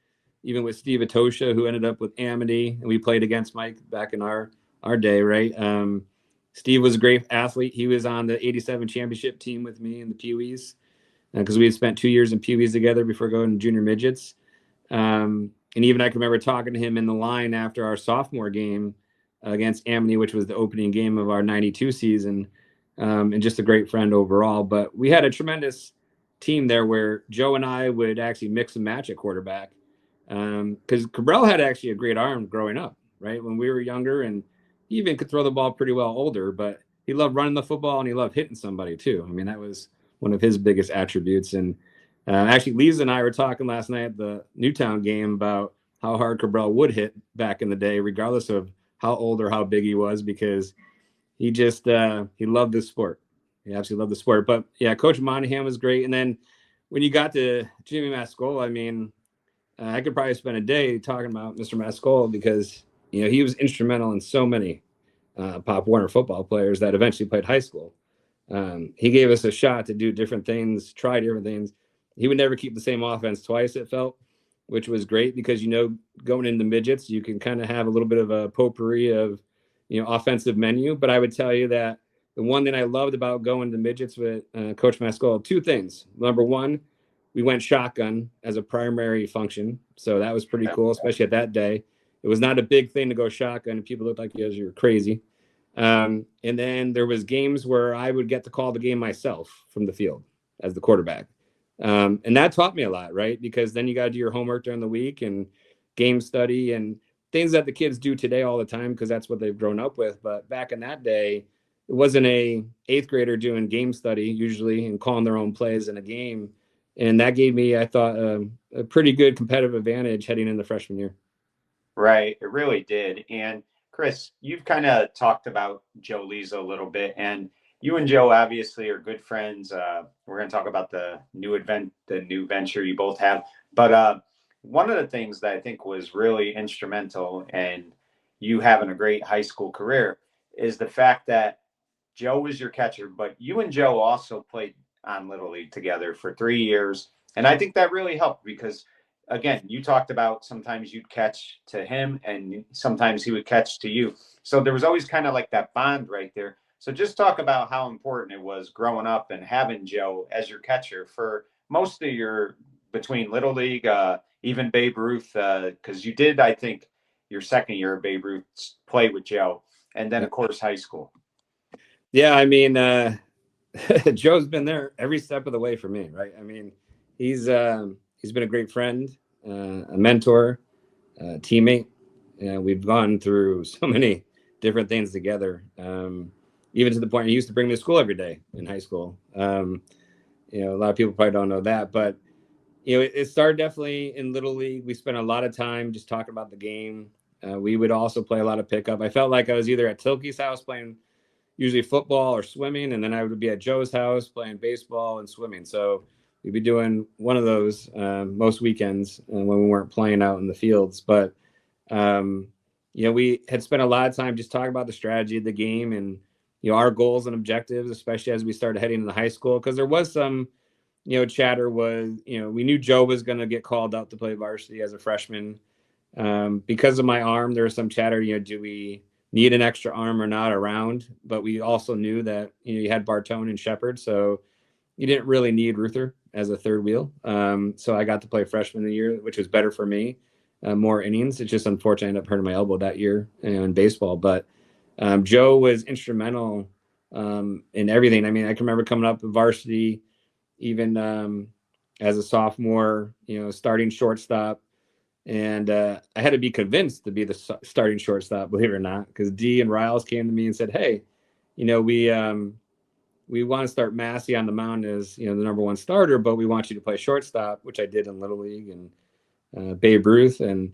even with Steve Atosha, who ended up with Amity, and we played against Mike back in our day, right? Steve was a great athlete. He was on the '87 championship team with me in the Pee Wees because we had spent 2 years in Pee Wees together before going to junior midgets. And even I can remember talking to him in the line after our sophomore game against Amity, which was the opening game of our '92 season, and just a great friend overall. But we had a tremendous team there where Joe and I would actually mix and match at quarterback because Cabral had actually a great arm growing up, right? When we were younger, and he even could throw the ball pretty well older, but he loved running the football and he loved hitting somebody too. I mean, that was one of his biggest attributes. And actually, Lisa and I were talking last night at the Newtown game about how hard Cabral would hit back in the day, regardless of how old or how big he was, because he just he loved the sport. He absolutely loved the sport. But yeah, Coach Monahan was great. And then when you got to Jimmy Mascola, I mean, I could probably spend a day talking about Mr. Mascola because he was instrumental in so many Pop Warner football players that eventually played high school. He gave us a shot to do different things, try different things. He would never keep the same offense twice, it felt, which was great because, going into midgets, you can kind of have a little bit of a potpourri of, offensive menu. But I would tell you that the one thing I loved about going to midgets with Coach Mascola, two things. Number one, we went shotgun as a primary function. So that was pretty cool, especially at that day. It was not a big thing to go shotgun. People looked like you were crazy. And then there was games where I would get to call the game myself from the field as the quarterback. And that taught me a lot, right? Because then you got to do your homework during the week and game study and things that the kids do today all the time because that's what they've grown up with. But back in that day, it wasn't a eighth grader doing game study usually and calling their own plays in a game. And that gave me, I thought, a pretty good competitive advantage heading into freshman year. Right, it really did. And Chris, you've kind of talked about Joe Lisa a little bit, and you and Joe obviously are good friends. We're going to talk about the new venture you both have. But one of the things that I think was really instrumental in you having a great high school career is the fact that Joe was your catcher, but you and Joe also played on Little League together for 3 years. And I think that really helped because, again, you talked about sometimes you'd catch to him and sometimes he would catch to you. So there was always kind of like that bond right there. So just talk about how important it was growing up and having Joe as your catcher for most of your between Little League, even Babe Ruth, because you did, I think, your second year of Babe Ruth play with Joe, and then, of course, high school. Yeah, I mean, Joe's been there every step of the way for me, right? I mean, he's been a great friend, a mentor, a teammate. We've gone through so many different things together, even to the point he used to bring me to school every day in high school. A lot of people probably don't know that, but it started definitely in Little League. We spent a lot of time just talking about the game. We would also play a lot of pickup. I felt like I was either at Tilkey's house playing usually football or swimming, and then I would be at Joe's house playing baseball and swimming. So we'd be doing one of those most weekends when we weren't playing out in the fields. But we had spent a lot of time just talking about the strategy of the game and our goals and objectives, especially as we started heading into high school, because there was some chatter was we knew Joe was going to get called up to play varsity as a freshman. Because of my arm, there was some chatter, do we need an extra arm or not around? But we also knew that, you had Bartone and Shepard. So you didn't really need Reuther as a third wheel. So I got to play freshman of the year, which was better for me, more innings. It's just unfortunate I ended up hurting my elbow that year in baseball. But Joe was instrumental in everything. I mean, I can remember coming up varsity, even as a sophomore, starting shortstop. And I had to be convinced to be the starting shortstop, believe it or not, because D and Riles came to me and said, "Hey, we want to start Massey on the mound as the number one starter, but we want you to play shortstop," which I did in Little League and Babe Ruth. And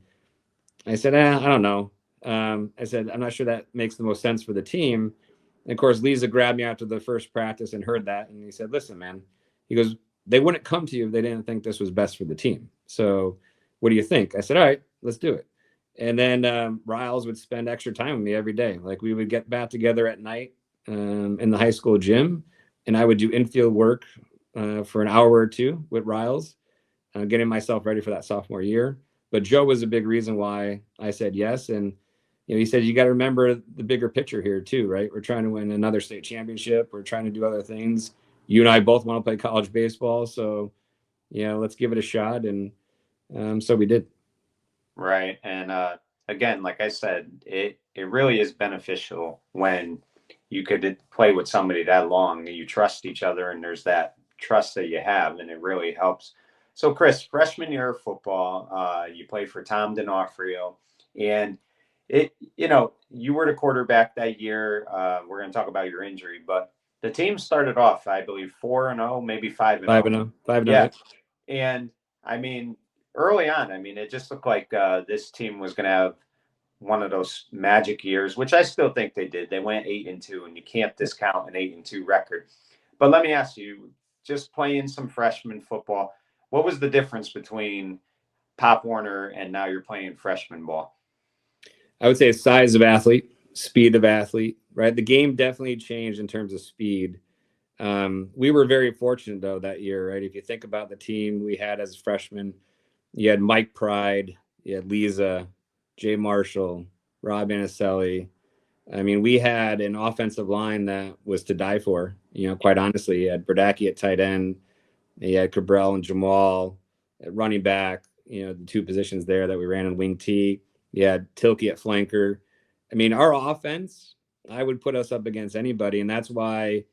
I said, I don't know. I said, I'm not sure that makes the most sense for the team. And of course, Lisa grabbed me after the first practice and heard that. And he said, "Listen, man," he goes, "they wouldn't come to you if they didn't think this was best for the team. So what do you think?" I said, "All right, let's do it." And then Riles would spend extra time with me every day. Like we would get back together at night in the high school gym, and I would do infield work for an hour or two with Riles, getting myself ready for that sophomore year. But Joe was a big reason why I said yes. And he said, "You got to remember the bigger picture here too, right? We're trying to win another state championship. We're trying to do other things. You and I both want to play college baseball, so let's give it a shot." And so we did. Right. And again, like I said, it really is beneficial when you could play with somebody that long and you trust each other and there's that trust that you have, and it really helps. So, Chris, freshman year of football, you played for Tom D'Onofrio, and you were the quarterback that year. We're going to talk about your injury, but the team started off, I believe, 4-0, maybe 5-0. 5-0, 5-0. Yeah. Yep. And I mean, early on, I mean, it just looked like this team was going to have one of those magic years, which I still think they did. They went 8-2, and you can't discount an 8-2 record. But let me ask you, just playing some freshman football, what was the difference between Pop Warner and now you're playing freshman ball? I would say size of athlete, speed of athlete, right? The game definitely changed in terms of speed. We were very fortunate though that year, right? If you think about the team we had as freshmen, you had Mike Pride, you had Lisa, Jay Marshall, Rob Anicelli. I mean, we had an offensive line that was to die for. Quite honestly, you had Berdacki at tight end, you had Cabral and Jamal at running back. The two positions there that we ran in wing T. You had Tilkey at flanker. I mean, our offense, I would put us up against anybody, and that's why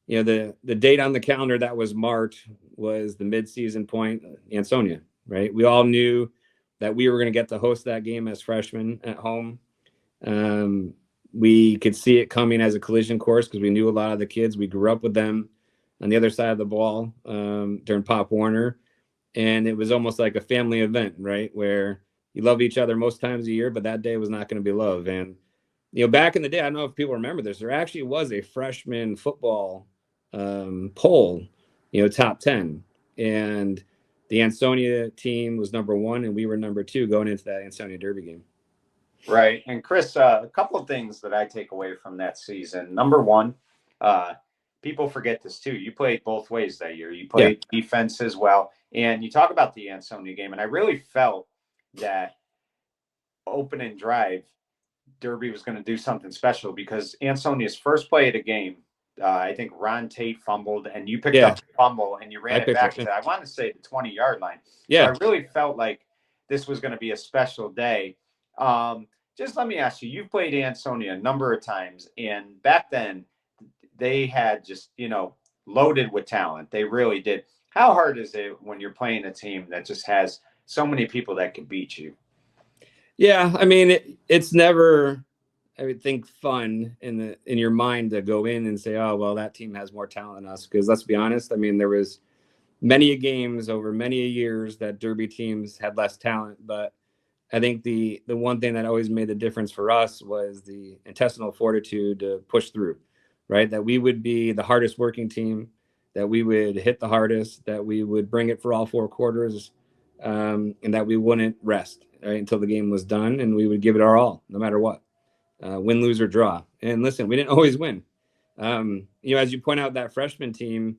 the date on the calendar that was marked was the midseason point, Ansonia, right? We all knew that we were going to get to host that game as freshmen at home. We could see it coming as a collision course because we knew a lot of the kids. We grew up with them on the other side of the ball during Pop Warner, and it was almost like a family event, right? Where you love each other most times a year, but that day was not going to be love. And back in the day, I don't know if people remember this, there actually was a freshman football poll, top 10. And the Ansonia team was number 1, and we were number 2 going into that Ansonia Derby game. Right. And Chris, a couple of things that I take away from that season. Number one, people forget this too. You played both ways that year. You played defense as well. And you talk about the Ansonia game, and I really felt that opening drive, Derby was going to do something special because Ansonia's first play of the game, I think Ron Tate fumbled, and you picked up the fumble and you ran it back to, I want to say, the 20-yard line. Yeah. So I really felt like this was going to be a special day. Just let me ask you, you've played Ansonia a number of times, and back then they had just, loaded with talent. They really did. How hard is it when you're playing a team that just has so many people that can beat you? Yeah, I mean, it's never, I would think, fun in your mind to go in and say, "Oh, well, that team has more talent than us." Because let's be honest, I mean, there was many games over many years that Derby teams had less talent, but I think the one thing that always made the difference for us was the intestinal fortitude to push through, right? That we would be the hardest working team, that we would hit the hardest, that we would bring it for all 4 quarters, and that we wouldn't rest, right, until the game was done, and we would give it our all, no matter what, win, lose, or draw. And listen, we didn't always win. As you point out, that freshman team,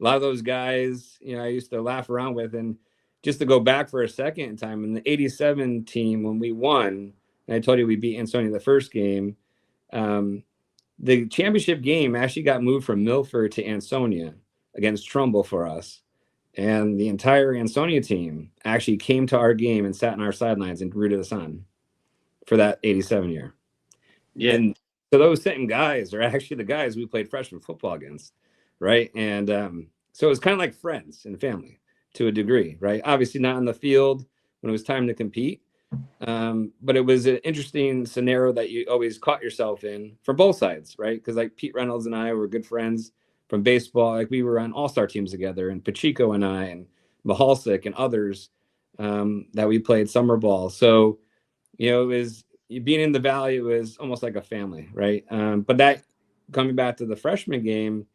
a lot of those guys, I used to laugh around with, and just to go back for a second in time, in the 87 team, when we won, and I told you we beat Ansonia the first game, the championship game actually got moved from Milford to Ansonia against Trumbull for us. And the entire Ansonia team actually came to our game and sat on our sidelines and rooted us on for that 87 year. Yeah. And so those same guys are actually the guys we played freshman football against, right? And so it was kind of like friends and family to a degree, right? Obviously not on the field when it was time to compete, but it was an interesting scenario that you always caught yourself in for both sides, right? Because like Pete Reynolds and I were good friends from baseball. Like we were on all-star teams together, and Pacheco and I and Mahalsik and others that we played summer ball. So, it was being in the Valley was almost like a family, right? But that coming back to the freshman game,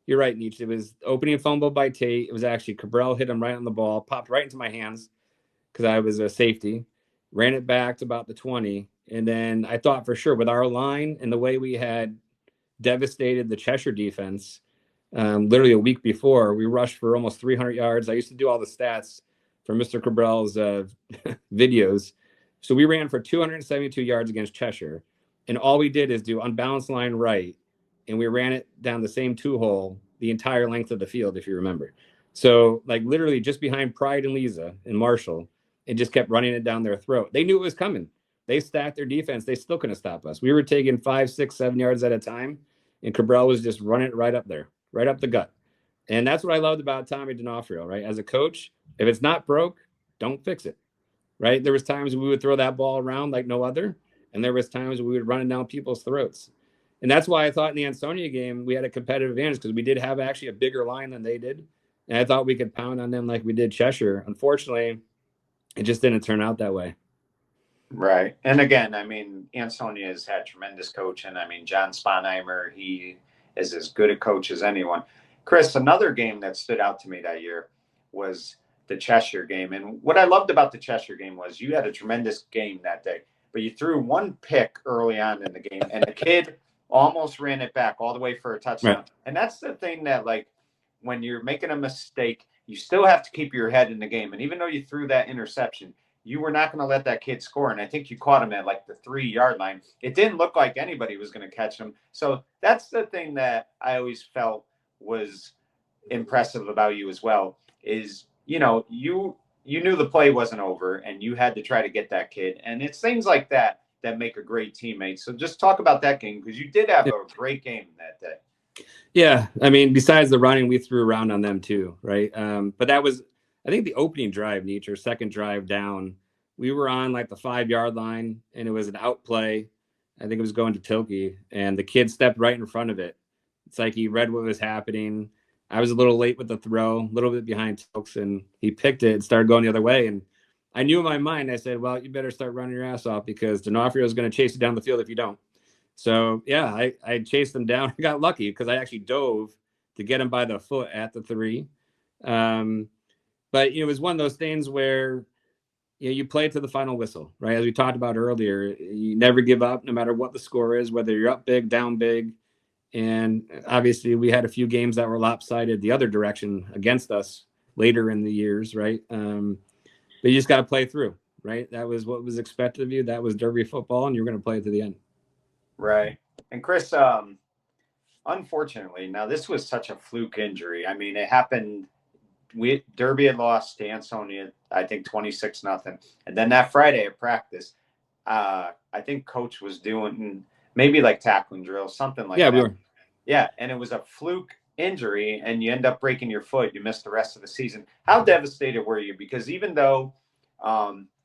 you're right, Nietzsche. It was opening fumble by Tate. It was actually Cabral hit him right on the ball, popped right into my hands because I was a safety, ran it back to about the 20. And then I thought for sure with our line and the way we had devastated the Cheshire defense, literally a week before, we rushed for almost 300 yards. I used to do all the stats for Mr. Cabral's videos. So we ran for 272 yards against Cheshire. And all we did is do unbalanced line right. And we ran it down the same two hole the entire length of the field, if you remember. So, like, literally just behind Pride and Lisa and Marshall, and just kept running it down their throat. They knew it was coming. They stacked their defense. They still couldn't stop us. We were taking 5, 6, 7 yards at a time, and Cabral was just running it right up there, right up the gut. And that's what I loved about Tommy D'Onofrio, right? As a coach, if it's not broke, don't fix it, right? There was times we would throw that ball around like no other, and there was times we would run it down people's throats. And that's why I thought in the Ansonia game we had a competitive advantage, because we did have actually a bigger line than they did. And I thought we could pound on them like we did Cheshire. Unfortunately, it just didn't turn out that way. Right. And again, I mean, Ansonia has had tremendous coaching. I mean, John Sponheimer, he is as good a coach as anyone. Chris, another game that stood out to me that year was the Cheshire game. And what I loved about the Cheshire game was you had a tremendous game that day, but you threw one pick early on in the game, and the kid almost ran it back all the way for a touchdown. Right. And that's the thing that, like, when you're making a mistake, you still have to keep your head in the game. And even though you threw that interception, you were not going to let that kid score. And I think you caught him at like the 3-yard line. It didn't look like anybody was going to catch him. So that's the thing that I always felt was impressive about you as well, is, you knew the play wasn't over and you had to try to get that kid. And it's things like that that make a great teammate. So just talk about that game, because you did have a great game that day. Yeah. I mean, besides the running, we threw around on them too, right? But that was, I think, the opening drive, Nietzsche, second drive down. We were on like the 5-yard line, and it was an out play. I think it was going to Tilke, and the kid stepped right in front of it. It's like he read what was happening. I was a little late with the throw, a little bit behind Tilks, and he picked it and started going the other way. And I knew in my mind, I said, well, you better start running your ass off, because D'Onofrio is going to chase you down the field if you don't. So, yeah, I chased him down. I got lucky because I actually dove to get him by the foot at the 3. But, it was one of those things where, you play to the final whistle, right? As we talked about earlier, you never give up no matter what the score is, whether you're up big, down big. And obviously we had a few games that were lopsided the other direction against us later in the years, right? But you just got to play through, right? That was what was expected of you. That was Derby football, and you're going to play to the end. Right. And Chris, unfortunately, now this was such a fluke injury. I mean, it happened. Derby had lost to Ansonia, I think 26-0. And then that Friday at practice, I think coach was doing maybe like tackling drills, something like that. We were. Yeah, and it was a fluke injury, and you end up breaking your foot. You missed the rest of the season. How devastated were you? Because even though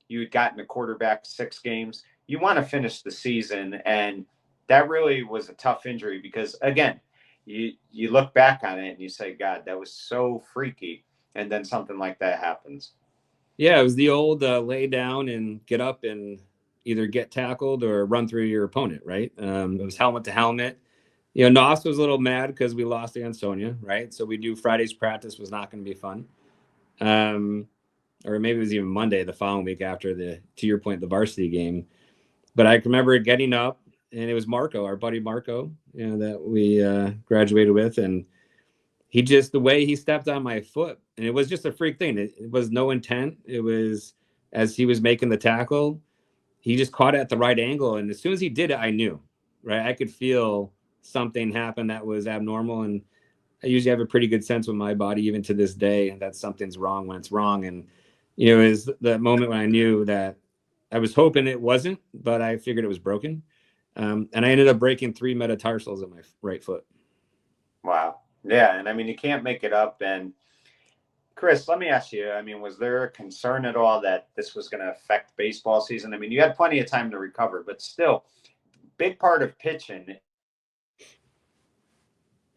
you had gotten a quarterback 6 games, you want to finish the season, and that really was a tough injury, because, again, you look back on it and you say, God, that was so freaky, and then something like that happens. Yeah, it was the old lay down and get up and either get tackled or run through your opponent, right? It was helmet to helmet. Nos was a little mad because we lost to Ansonia, right? So we knew Friday's practice was not going to be fun. Or maybe it was even Monday the following week after to your point, the varsity game. But I remember getting up, and it was Marco, our buddy Marco, that we graduated with. And he just, the way he stepped on my foot, and it was just a freak thing. It was no intent. It was as he was making the tackle, he just caught it at the right angle. And as soon as he did it, I knew, right? I could feel something happen that was abnormal. And I usually have a pretty good sense with my body, even to this day, that something's wrong when it's wrong. And, you know, is the moment when I knew that I was hoping it wasn't, but I figured it was broken. And I ended up breaking 3 metatarsals in my right foot. Wow. Yeah, and I mean you can't make it up. And Chris, let me ask you. I mean, was there a concern at all that this was going to affect baseball season? I mean, you had plenty of time to recover, but still, big part of pitching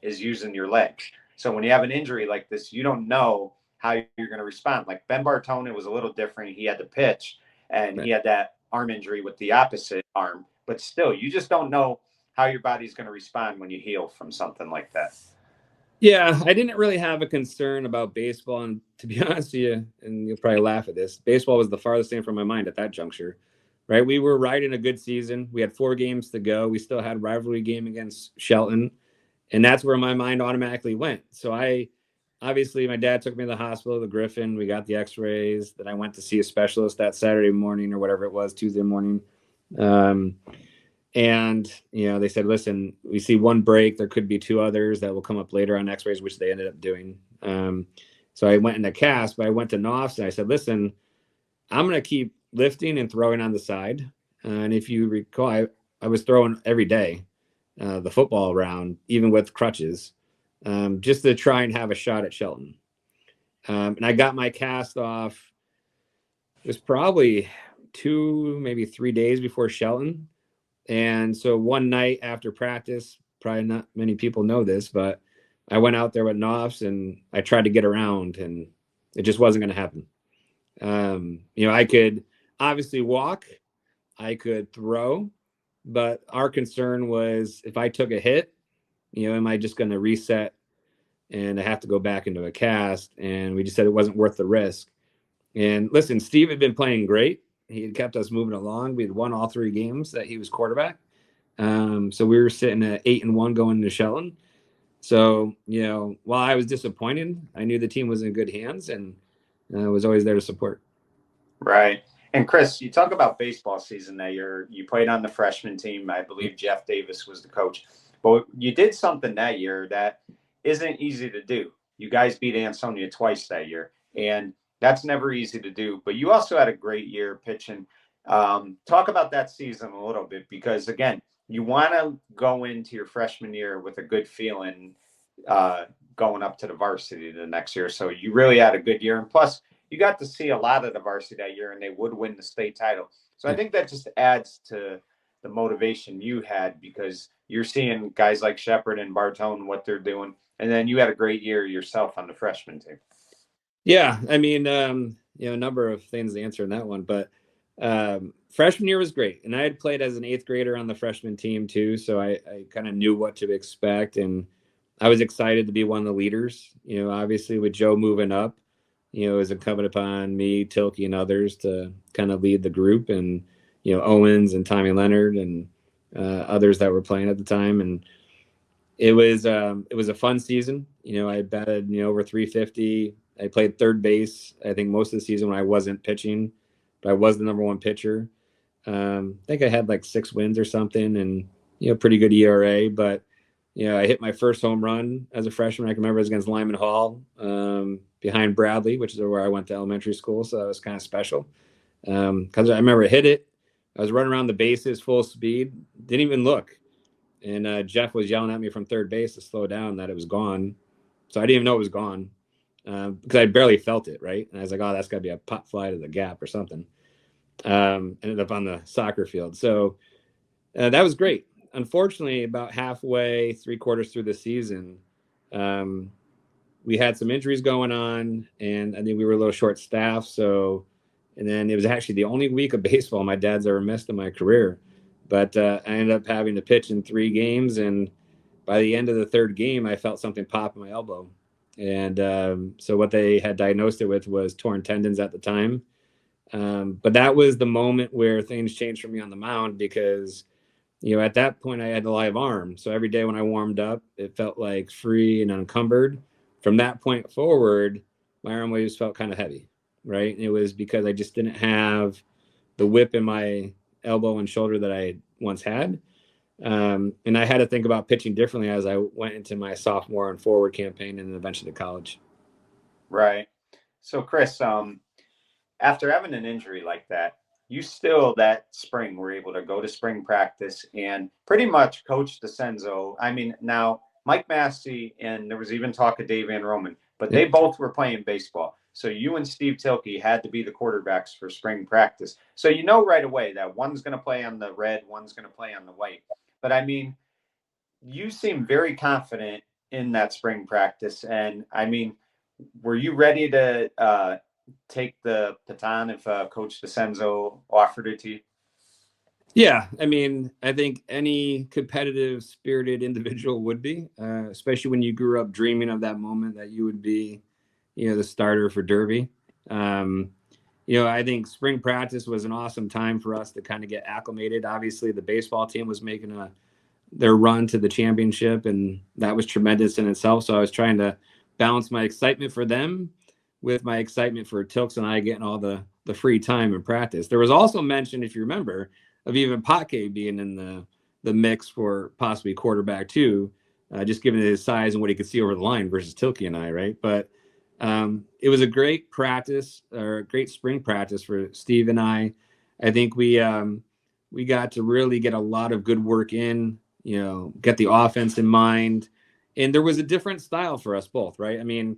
is using your legs. So when you have an injury like this, you don't know how you're going to respond. Like Ben Bartone, it was a little different. He had to pitch, and he Right. had that arm injury with the opposite arm. But still, you just don't know how your body's going to respond when you heal from something like that. Yeah, I didn't really have a concern about baseball. And to be honest with you, and you'll probably laugh at this, baseball was the farthest thing from my mind at that juncture, right? We were riding a good season. We had 4 games to go. We still had a rivalry game against Shelton. And that's where my mind automatically went. So obviously, my dad took me to the hospital, the Griffin. We got the x-rays. Then I went to see a specialist that Saturday morning or whatever it was, Tuesday morning. Um, and, you know, they said, listen, we see one break. There could be 2 others that will come up later on x-rays, which they ended up doing. So I went in a cast, but I went to Knopf's and I said, listen, I'm going to keep lifting and throwing on the side. And if you recall, I was throwing every day, the football around, even with crutches, just to try and have a shot at Shelton. And I got my cast off. It was probably 2, maybe 3 days before Shelton. And so one night after practice, probably not many people know this, but I went out there with Knopf's and I tried to get around, and it just wasn't going to happen. You know, I could obviously walk, I could throw, but our concern was if I took a hit, you know, am I just going to reset and I have to go back into a cast? And we just said it wasn't worth the risk. And listen, Steve had been playing great. He had kept us moving along. We had won all 3 games that he was quarterback. So we were sitting at 8-1 going into Shelton. So, you know, while I was disappointed, I knew the team was in good hands, and I was always there to support. Right. And Chris, you talk about baseball season that you played on the freshman team. I believe Jeff Davis was the coach. But you did something that year that isn't easy to do. You guys beat Ansonia twice that year, and that's never easy to do. But you also had a great year pitching. Talk about that season a little bit because, again, you want to go into your freshman year with a good feeling uh, going up to the varsity the next year. So you really had a good year. And plus, you got to see a lot of the varsity that year, and they would win the state title. So I Yeah. think that just adds to the motivation you had because you're seeing guys like Shepard and Bartone what they're doing, and then you had a great year yourself on the freshman team. Yeah. I mean, you know, a number of things to answer in that one, but freshman year was great. And I had played as an 8th grader on the freshman team too. So I kind of knew what to expect. And I was excited to be one of the leaders. You know, obviously with Joe moving up, you know, it was incumbent upon me, Tilkey, and others to kind of lead the group, and you know, Owens and Tommy Leonard and others that were playing at the time. And it was a fun season. You know, I batted, you know, over 350. I played third base, I think, most of the season when I wasn't pitching, but I was the number 1 pitcher. I think I had like 6 wins or something, and you know, pretty good ERA. But you know, I hit my first home run as a freshman. I can remember it was against Lyman Hall, behind Bradley, which is where I went to elementary school. So that was kind of special because I remember I hit it. I was running around the bases full speed, didn't even look, and Jeff was yelling at me from third base to slow down, that it was gone. So I didn't even know it was gone because I barely felt it, right? And I was like, oh, that's got to be a pop fly to the gap or something. Ended up on the soccer field. So that was great. Unfortunately, about halfway, 3/4 through the season, um, we had some injuries going on, and I think we were a little short staffed. So, and then it was actually the only week of baseball my dad's ever missed in my career. But I ended up having to pitch in 3 games, and by the end of the 3rd game, I felt something pop in my elbow. And so what they had diagnosed it with was torn tendons at the time. But that was the moment where things changed for me on the mound because, you know, at that point I had a live arm. So every day when I warmed up, it felt like free and unencumbered. from that point forward, my arm always felt kind of heavy, right? And it was because I just didn't have the whip in my elbow and shoulder that I once had. And I had to think about pitching differently as I went into my sophomore and forward campaign and then eventually college. Right. So, Chris, after having an injury like that, you still that spring were able to go to spring practice and pretty much coach DeCenzo. I mean, now Mike Massey and there was even talk of Dave Van Roman, but they Yep. both were playing baseball. So you and Steve Tilke had to be the quarterbacks for spring practice. So you know right away that one's going to play on the red, one's going to play on the white. But I mean, you seem very confident in that spring practice, and I mean, were you ready to take the baton if Coach DeCenzo offered it to you? Yeah, I mean, I think any competitive spirited individual would be, especially when you grew up dreaming of that moment that you would be, the starter for Derby. Um, I think spring practice was an awesome time for us to kind of get acclimated. Obviously, the baseball team was making their run to the championship, and that was tremendous in itself. So I was trying to balance my excitement for them with my excitement for Tilks and I getting all the free time in practice. There was also mention, if you remember, of even Patke being in the mix for possibly quarterback too, just given his size and what he could see over the line versus Tilke and I, right? But it was a great practice or a great spring practice for Steve and I. I think we got to really get a lot of good work in, get the offense in mind. And there was a different style for us both, right? I mean,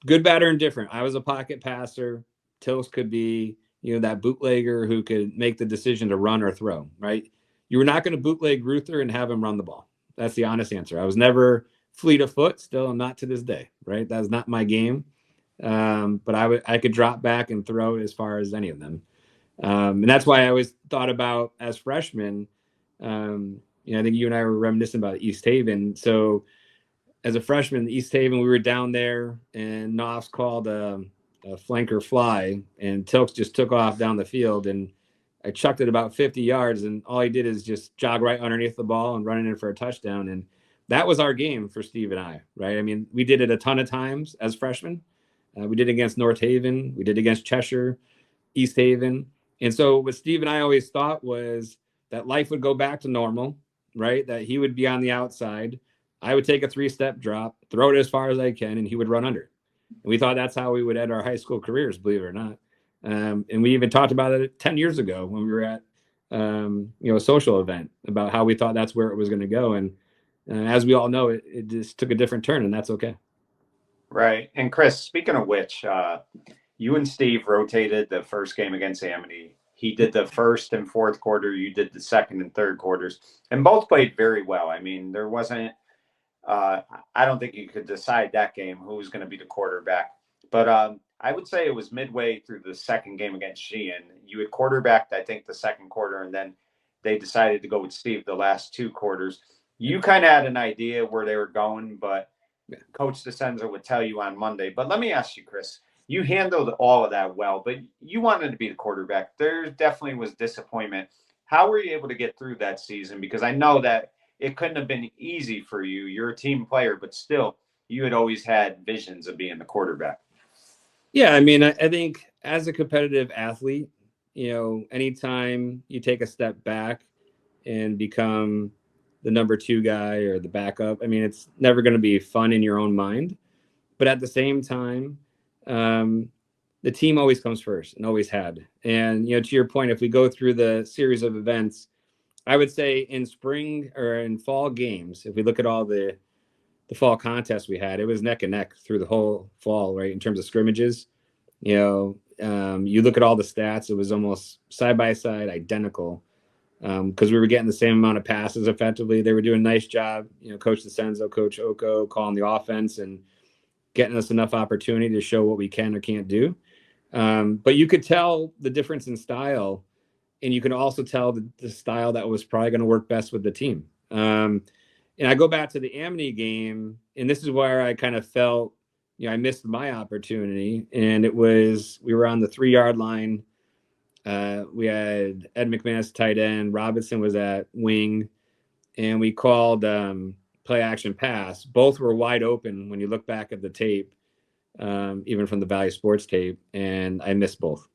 good, bad, or indifferent. I was a pocket passer. Tills could be, that bootlegger who could make the decision to run or throw, right? You were not going to bootleg Reuther and have him run the ball. That's the honest answer. I was never fleet of foot. Still, I'm not to this day, right? That's not my game. But I could drop back and throw as far as any of them. And that's why I always thought about as freshmen. I think you and I were reminiscing about East Haven. So as a freshman in East Haven, we were down there, and Knopf called a flanker fly, and Tilks just took off down the field, and I chucked it about 50 yards, and all he did is just jog right underneath the ball and run it in for a touchdown. And that was our game for Steve and I, right? I mean, we did it a ton of times as freshmen. We did it against North Haven. We did it against Cheshire, East Haven. And so what Steve and I always thought was that life would go back to normal, right? That he would be on the outside. I would take a 3-step drop, throw it as far as I can, and he would run under. And we thought that's how we would end our high school careers, believe it or not. And we even talked about it 10 years ago when we were at, a social event about how we thought that's where it was going to go. And as we all know, it just took a different turn, and that's okay. Right. And Chris, speaking of which, you and Steve rotated the first game against Amity. He did the first and fourth quarter. You did the second and third quarters, and both played very well. I mean, there wasn't. I don't think you could decide that game who was going to be the quarterback. But I would say it was midway through the second game against Sheehan. You had quarterbacked, I think, the second quarter, and then they decided to go with Steve the last 2 quarters. You kind of had an idea where they were going, but Coach DeCenzo would tell you on Monday. But let me ask you, Chris, you handled all of that well, but you wanted to be the quarterback. There definitely was disappointment. How were you able to get through that season? Because I know that it couldn't have been easy for you. You're a team player, but still, you had always had visions of being the quarterback. Yeah, I mean, I think as a competitive athlete, anytime you take a step back and become the number 2 guy or the backup, I mean, it's never going to be fun in your own mind. But at the same time, the team always comes first and always had. And, to your point, if we go through the series of events, I would say in spring or in fall games, if we look at all the fall contests we had, it was neck and neck through the whole fall, right? In terms of scrimmages, you look at all the stats, it was almost side by side identical because we were getting the same amount of passes effectively. They were doing a nice job, Coach DeCenzo, Coach Oko calling the offense and getting us enough opportunity to show what we can or can't do. But you could tell the difference in style, and you can also tell the style that was probably going to work best with the team. And I go back to the Amity game, and this is where I kind of felt, I missed my opportunity. And it was, we were on the 3-yard line. We had Ed McManus tight end, Robinson was at wing, and we called play action pass. Both were wide open when you look back at the tape, even from the Valley Sports tape, and I missed both.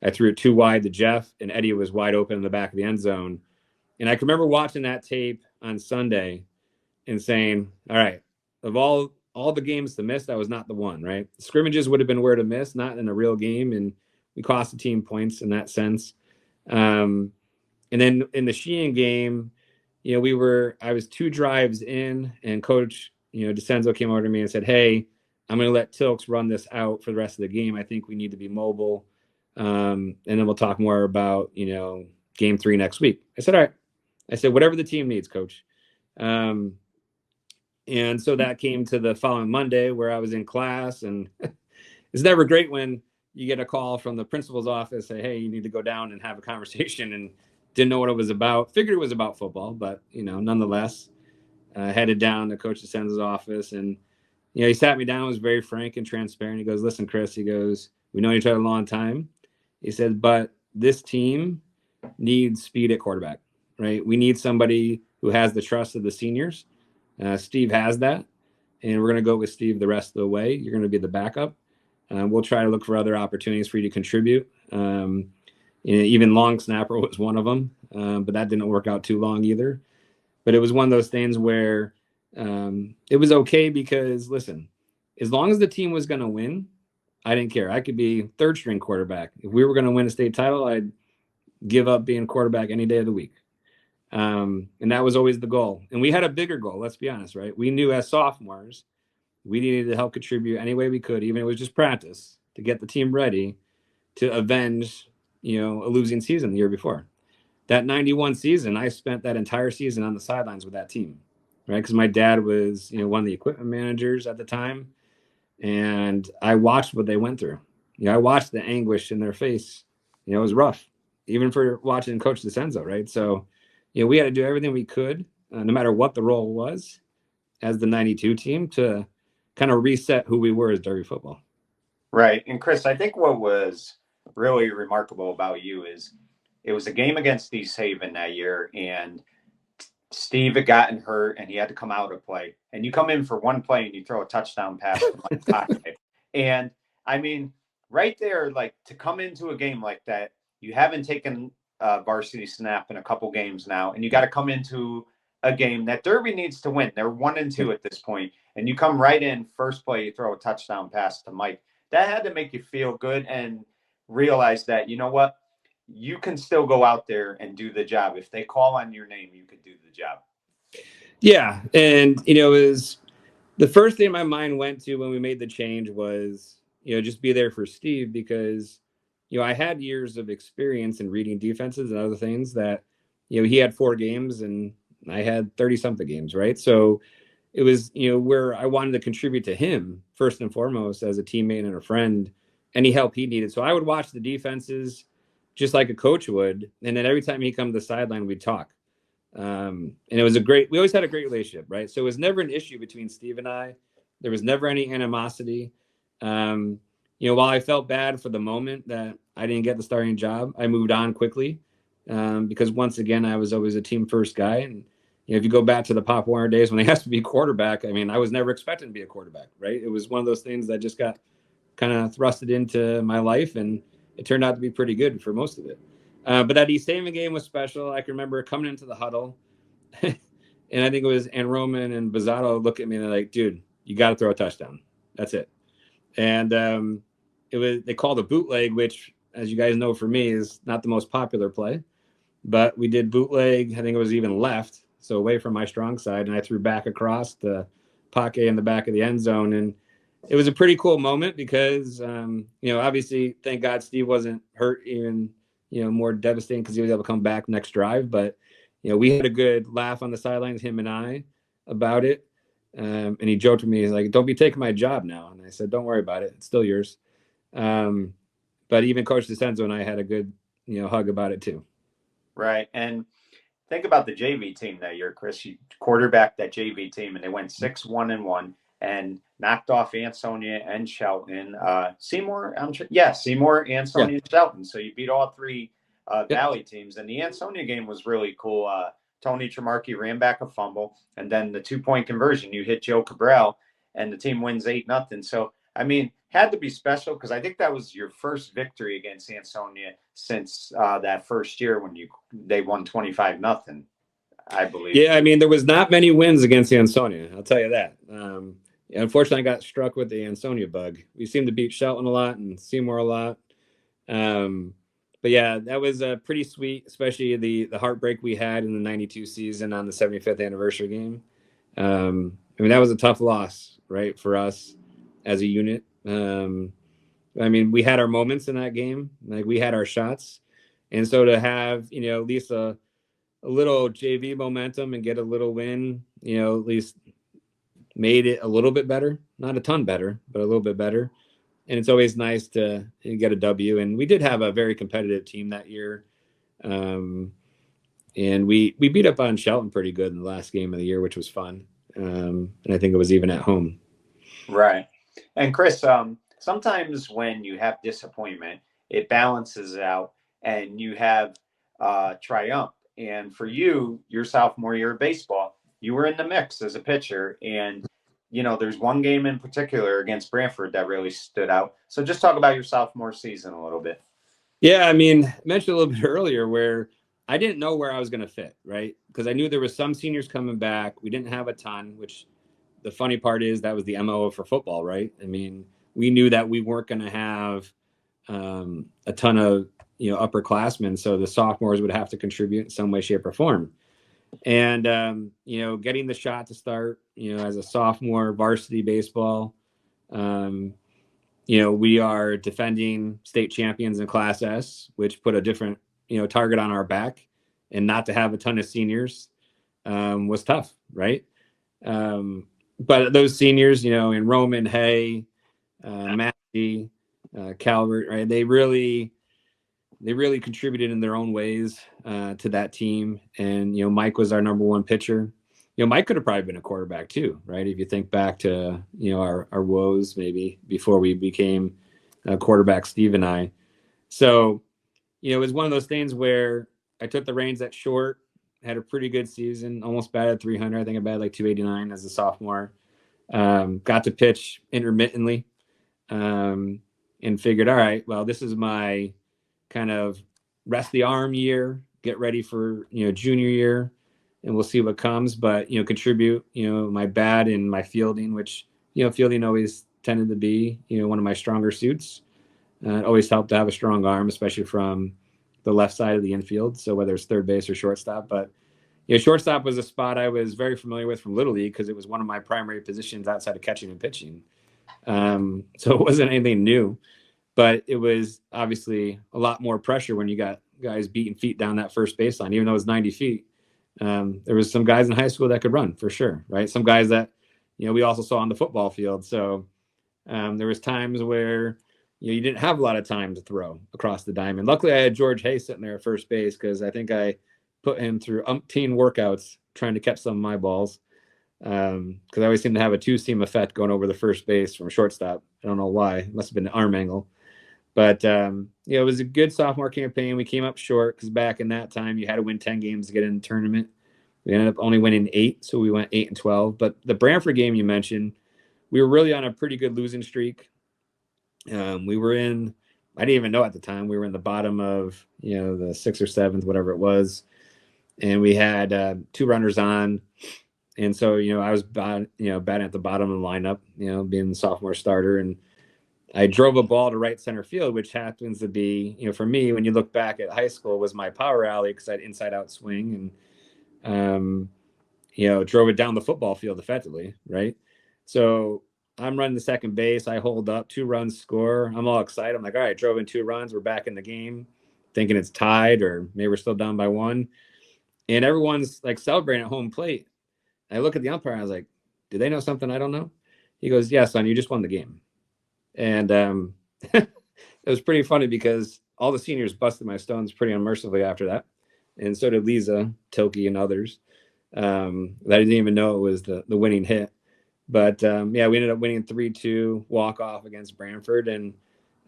I threw it too wide to Jeff, and Eddie was wide open in the back of the end zone. And I can remember watching that tape on Sunday and saying, all right, of all the games to miss, that was not the one, right? Scrimmages would have been where to miss, not in a real game, and we cost the team points in that sense. And then in the Sheehan game, I was 2 drives in, and Coach, DeCenzo came over to me and said, hey, I'm going to let Tilks run this out for the rest of the game. I think we need to be mobile. And then we'll talk more about, game 3 next week. I said, all right. I said, whatever the team needs, Coach. And so that came to the following Monday where I was in class, and it's never great when you get a call from the principal's office, say, hey, you need to go down and have a conversation, and didn't know what it was about. Figured it was about football, but, nonetheless, headed down to Coach DeCenzo's office, and, he sat me down, was very frank and transparent. He goes, listen, Chris, he goes, we know each other a long time. He said, but this team needs speed at quarterback, right? We need somebody who has the trust of the seniors. Steve has that, and we're going to go with Steve the rest of the way. You're going to be the backup. We'll try to look for other opportunities for you to contribute. Even long snapper was one of them, but that didn't work out too long either. But it was one of those things where it was okay because, listen, as long as the team was going to win, I didn't care. I could be third string quarterback. If we were going to win a state title, I'd give up being quarterback any day of the week. And that was always the goal. And we had a bigger goal, let's be honest, right? We knew as sophomores, we needed to help contribute any way we could, even if it was just practice, to get the team ready to avenge, a losing season the year before. That 91 season, I spent that entire season on the sidelines with that team, right? Because my dad was, one of the equipment managers at the time. And I watched what they went through. I watched the anguish in their face. It was rough, even for watching Coach DeCenzo, right? So, we had to do everything we could, no matter what the role was, as the 92 team to kind of reset who we were as Derby football. Right. And Chris, I think what was really remarkable about you is it was a game against East Haven that year, and Steve had gotten hurt and he had to come out to play. And you come in for one play and you throw a touchdown pass to Mike Pocket. And I mean, right there, like to come into a game like that, you haven't taken a varsity snap in a couple games now, and you got to come into a game that Derby needs to win. They're 1-2 at this point, and you come right in first play, you throw a touchdown pass to Mike. That had to make you feel good and realize that, you know what, you can still go out there and do the job. If they call on your name, you could do the job. Yeah. And, it was the first thing my mind went to when we made the change was, just be there for Steve because, I had years of experience in reading defenses and other things that, he had 4 games and I had 30 something games. Right. So it was, where I wanted to contribute to him first and foremost as a teammate and a friend, any help he needed. So I would watch the defenses just like a coach would. And then every time he come to the sideline, we'd talk. And it was we always had a great relationship, right? So it was never an issue between Steve and I. There was never any animosity. While I felt bad for the moment that I didn't get the starting job, I moved on quickly because once again, I was always a team first guy. And if you go back to the Pop Warner days when they asked to be quarterback, I mean, I was never expecting to be a quarterback, right? It was one of those things that just got kind of thrusted into my life, and it turned out to be pretty good for most of it. But that East Haven game was special. I can remember coming into the huddle, and I think it was Ann Roman and Bazzato look at me and they're like, dude, you got to throw a touchdown. That's it. And they called a bootleg, which, as you guys know, for me is not the most popular play. But we did bootleg. I think it was even left, so away from my strong side. And I threw back across the pocket in the back of the end zone. And it was a pretty cool moment because, obviously, thank God Steve wasn't hurt even, more devastating because he was able to come back next drive. But, we had a good laugh on the sidelines, him and I, about it. And he joked with me, he's like, don't be taking my job now. And I said, don't worry about it. It's still yours. But even Coach DeCenzo and I had a good, hug about it too. Right. And think about the JV team that year, Chris. You quarterbacked that JV team, and they went 6-1-1 and knocked off Ansonia and Shelton. Seymour, Seymour, Ansonia, and Shelton. So you beat all 3 Valley teams. And the Ansonia game was really cool. Tony Tremarky ran back a fumble, and then the 2 point conversion, you hit Joe Cabral, and the team wins 8-0. So, I mean, had to be special because I think that was your first victory against Ansonia since that first year when they won 25-0, I believe. Yeah, I mean, there was not many wins against the Ansonia. I'll tell you that. Unfortunately, I got struck with the Ansonia bug. We seemed to beat Shelton a lot and Seymour a lot. Um, but yeah, that was pretty sweet, especially the heartbreak we had in the '92 season on the 75th anniversary game. I mean, that was a tough loss, right, for us as a unit. I mean, we had our moments in that game, like we had our shots, and so to have at least a little JV momentum and get a little win, at least made it a little bit better, not a ton better, but a little bit better. And it's always nice to get a W. And we did have a very competitive team that year. And we beat up on Shelton pretty good in the last game of the year, which was fun. And I think it was even at home. Right. And Chris, sometimes when you have disappointment, it balances out and you have triumph. And for you, your sophomore year of baseball, you were in the mix as a pitcher. And, there's one game in particular against Brantford that really stood out. So just talk about your sophomore season a little bit. Yeah, I mean, I mentioned a little bit earlier where I didn't know where I was going to fit, right? Because I knew there was some seniors coming back. We didn't have a ton, which the funny part is that was the MO for football, right? I mean, we knew that we weren't going to have a ton of upperclassmen, so the sophomores would have to contribute in some way, shape, or form. And getting the shot to start, as a sophomore varsity baseball, we are defending state champions in Class S, which put a different target on our back, and not to have a ton of seniors was tough, right? But those seniors, in Roman, Hay, Matty, Calvert, right? They really contributed in their own ways to that team. And Mike was our number one pitcher. Mike could have probably been a quarterback too, right? If you think back to our woes maybe before we became quarterback, Steve and I. So it was one of those things where I took the reins at short, had a pretty good season, almost batted 300. I think I batted like 289 as a sophomore. Got to pitch intermittently, and figured, all right, well, this is my kind of rest the arm year, get ready for junior year, and we'll see what comes. But contribute my bat and my fielding, which fielding always tended to be one of my stronger suits. It always helped to have a strong arm, especially from the left side of the infield. So whether it's third base or shortstop, but shortstop was a spot I was very familiar with from Little League because it was one of my primary positions outside of catching and pitching. So it wasn't anything new, but it was obviously a lot more pressure when you got guys beating feet down that first baseline, even though it was 90 feet. There was some guys in high school that could run for sure, right? Some guys that, we also saw on the football field. So there was times where, you didn't have a lot of time to throw across the diamond. Luckily, I had George Hay sitting there at first base because I think I put him through umpteen workouts trying to catch some of my balls. Because I always seem to have a two-seam effect going over the first base from shortstop. I don't know why. It must have been an arm angle. But, it was a good sophomore campaign. We came up short because back in that time, you had to win 10 games to get in the tournament. We ended up only winning 8, so we went 8-12. But the Brantford game you mentioned, we were really on a pretty good losing streak. We were in, I didn't even know at the time, we were in the bottom of, the 6th or 7th, whatever it was. And we had 2 runners on. And so, I was, batting at the bottom of the lineup, being the sophomore starter. And I drove a ball to right center field, which happens to be, for me, when you look back at high school, was my power alley because I had inside out swing and, drove it down the football field effectively, right? So I'm running the second base. I hold up, 2 runs score. I'm all excited. I'm like, all right, drove in 2 runs. We're back in the game, thinking it's tied or maybe we're still down by 1. And everyone's like celebrating at home plate. I look at the umpire and I was like, do they know something I don't know? He goes, yeah, son, you just won the game. And it was pretty funny because all the seniors busted my stones pretty unmercifully after that. And so did Lisa, Tilke, and others. That I didn't even know it was the winning hit. But we ended up winning 3-2 walk-off against Brantford. And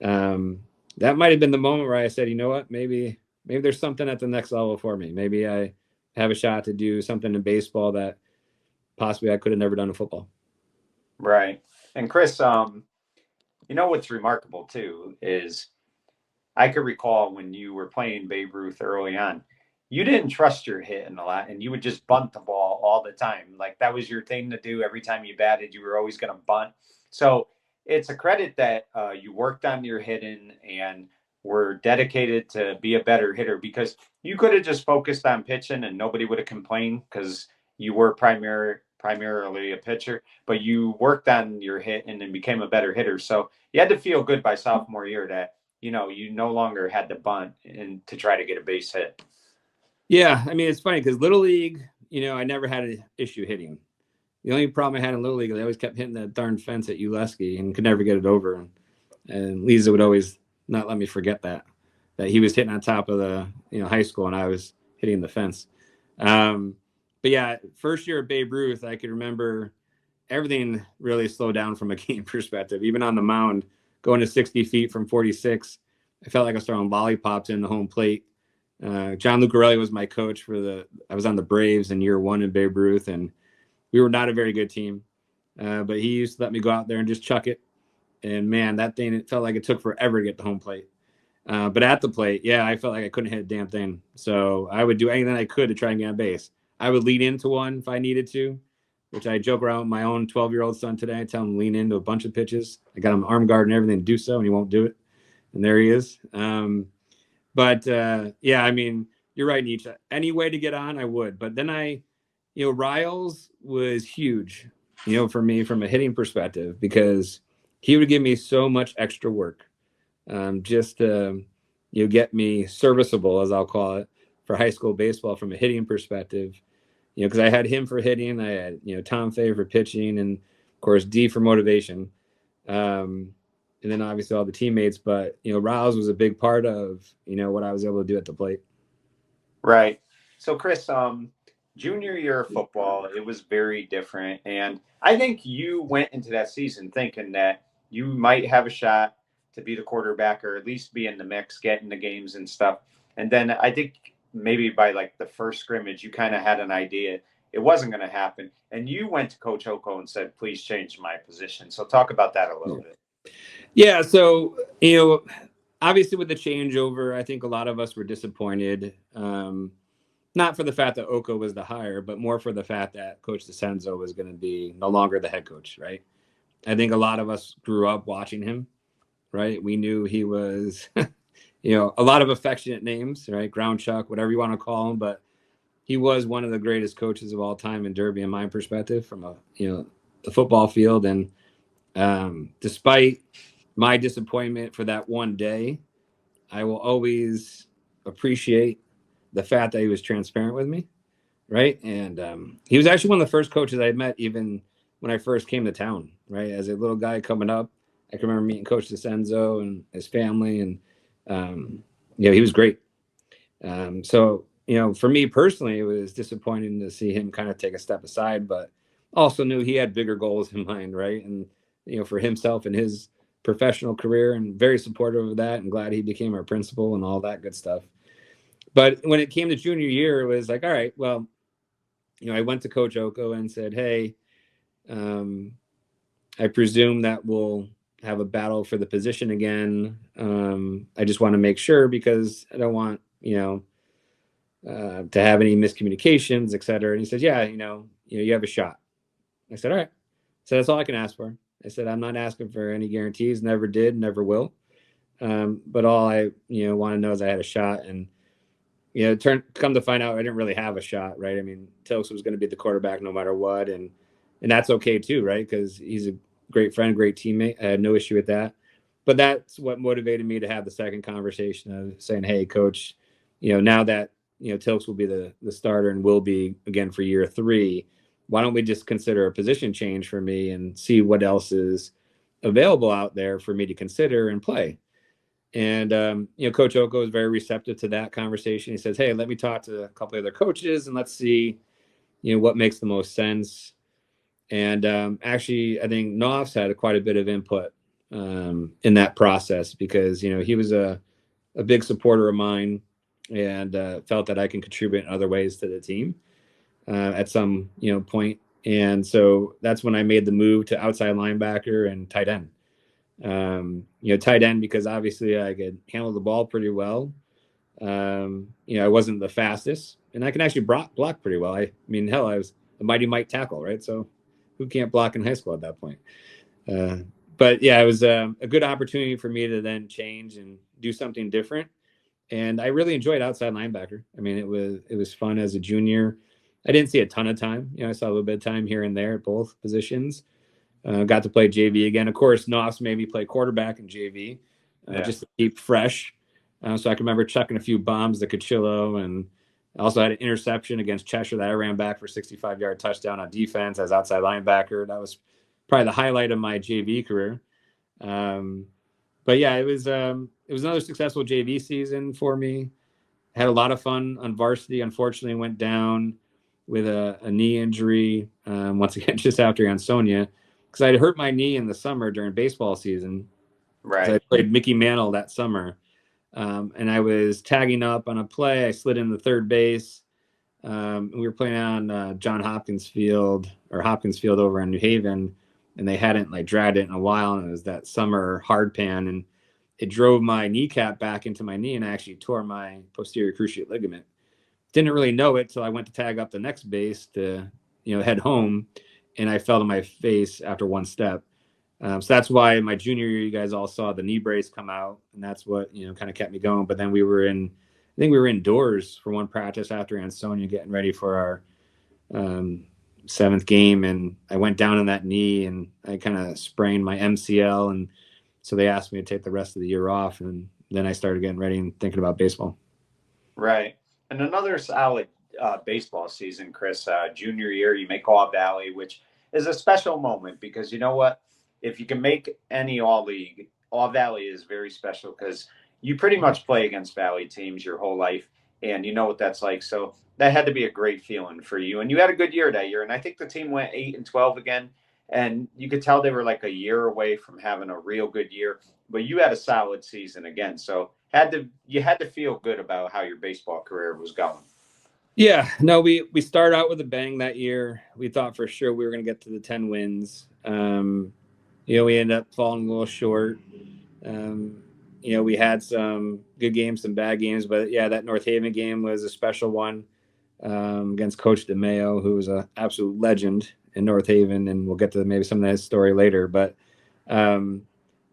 that might have been the moment where I said, you know what, maybe there's something at the next level for me. Maybe I have a shot to do something in baseball that possibly I could have never done in football. Right. And Chris, you know what's remarkable too is I could recall when you were playing Babe Ruth early on, you didn't trust your hitting a lot and you would just bunt the ball all the time. Like that was your thing to do every time you batted, you were always going to bunt. So it's a credit that you worked on your hitting and were dedicated to be a better hitter because you could have just focused on pitching and nobody would have complained because you were primarily a pitcher, but you worked on your hit and then became a better hitter. So you had to feel good by sophomore year that you no longer had to bunt and to try to get a base hit. Yeah, I mean, it's funny because Little League, I never had an issue hitting. The only problem I had in Little League is I always kept hitting that darn fence at Uleski and could never get it over. And Lisa would always not let me forget that he was hitting on top of the high school and I was hitting the fence. But yeah, first year at Babe Ruth, I could remember everything really slowed down from a game perspective. Even on the mound, going to 60 feet from 46, I felt like I was throwing lollipops in the home plate. John Lucarelli was my coach I was on the Braves in year 1 in Babe Ruth, and we were not a very good team. But he used to let me go out there and just chuck it. And man, that thing, it felt like it took forever to get the home plate. But at the plate, yeah, I felt like I couldn't hit a damn thing. So I would do anything I could to try and get on base. I would lean into one if I needed to, which I joke around with my own 12-year-old son today. I tell him to lean into a bunch of pitches. I got him arm guard and everything to do so, and he won't do it. And there he is. Yeah, I mean, you're right, Nietzsche. Any way to get on, I would. But then Riles was huge, for me from a hitting perspective because he would give me so much extra work just to get me serviceable, as I'll call it, for high school baseball from a hitting perspective. Because I had him for hitting, I had Tom Fay for pitching, and of course D for motivation, and then obviously all the teammates. But Riles was a big part of what I was able to do at the plate. Right. So Chris, junior year of football, it was very different, and I think you went into that season thinking that you might have a shot to be the quarterback or at least be in the mix, get in the games and stuff. And then I think maybe by like the first scrimmage, you kind of had an idea it wasn't going to happen. And you went to Coach Oko and said, please change my position. So talk about that a little bit. Yeah. So, obviously with the changeover, I think a lot of us were disappointed. Not for the fact that Oko was the hire, but more for the fact that Coach DeCenzo was going to be no longer the head coach, right? I think a lot of us grew up watching him, right? We knew he was, a lot of affectionate names, right? Ground Chuck, whatever you want to call him, but he was one of the greatest coaches of all time in Derby, in my perspective, from the football field. And despite my disappointment for that one day, I will always appreciate the fact that he was transparent with me, right? And he was actually one of the first coaches I met, even when I first came to town, right? As a little guy coming up, I can remember meeting Coach DeCenzo and his family, and he was great. So for me personally, it was disappointing to see him kind of take a step aside, but also knew he had bigger goals in mind, right? And for himself and his professional career, and very supportive of that, and glad he became our principal and all that good stuff. But when it came to junior year, it was like, all right, well, I went to Coach Oko and said, hey, I presume that we'll have a battle for the position again. I just want to make sure because I don't want, to have any miscommunications, et cetera. And he says, yeah, you have a shot. I said, all right. So that's all I can ask for. I said, I'm not asking for any guarantees, never did, never will. But all I, want to know is I had a shot. And, come to find out, I didn't really have a shot, right? I mean, Tilks was going to be the quarterback no matter what. And that's okay too, right? Because he's a great friend, great teammate. I had no issue with that. But that's what motivated me to have the second conversation of saying, hey, Coach, now that, Tilks will be the starter and will be again for year 3, why don't we just consider a position change for me and see what else is available out there for me to consider and play? And, Coach Oko is very receptive to that conversation. He says, hey, let me talk to a couple of other coaches and let's see, what makes the most sense. And actually, I think Knopf's had quite a bit of input in that process because, he was a big supporter of mine. and felt that I can contribute in other ways to the team at some point. And so that's when I made the move to outside linebacker and tight end. Tight end because obviously I could handle the ball pretty well. I wasn't the fastest, and I can actually block pretty well. I mean, hell, I was a mighty might tackle, right? So who can't block in high school at that point? Uh, but yeah, it was a good opportunity for me to then change and do something different. And I really enjoyed outside linebacker. I mean, it was fun as a junior. I didn't see a ton of time. I saw a little bit of time here and there at both positions. Got to play JV again. Of course, Noss made me play quarterback in JV Yeah. just to keep fresh. So I can remember chucking a few bombs to Cuchillo, and I also had an interception against Cheshire that I ran back for 65-yard touchdown on defense as outside linebacker. That was probably the highlight of my JV career. Um, but yeah, it was another successful JV season for me. Had a lot of fun on varsity. Unfortunately, went down with a knee injury once again just after Ansonia because I hurt my knee in the summer during baseball season because I Right. played Mickey Mantle that summer. And I was tagging up on a play. I slid in the third base. We were playing on John Hopkins Field or Hopkins Field over in New Haven, and they hadn't like dragged it in a while. And it was that summer hard pan, and it drove my kneecap back into my knee, and I actually tore my posterior cruciate ligament. Didn't really know it till I went to tag up the next base to head home, and I fell to my face after one step. So that's why my junior year, you guys all saw the knee brace come out, and that's what kind of kept me going. But then I think we were indoors for one practice after Ansonia, getting ready for our um, seventh game, and I went down on that knee, and I kind of sprained my MCL, and so they asked me to take the rest of the year off, and then I started getting ready and thinking about baseball. Right. And another solid baseball season, Chris. Junior year, you make All Valley, which is a special moment because you know what? If you can make any All League, All Valley is very special because you pretty much play against Valley teams your whole life, and you know what that's like. So that had to be a great feeling for you, and you had a good year that year. And I think the team went 8-12 again, and you could tell they were like a year away from having a real good year. But you had a solid season again, so you had to feel good about how your baseball career was going. Yeah, no, we started out with a bang that year. We thought for sure we were going to get to the 10 wins. We ended up falling a little short. Um, we had some good games, some bad games, but yeah, that North Haven game was a special one against Coach DeMeo, who was an absolute legend in North Haven, and we'll get to maybe some of that story later. But um,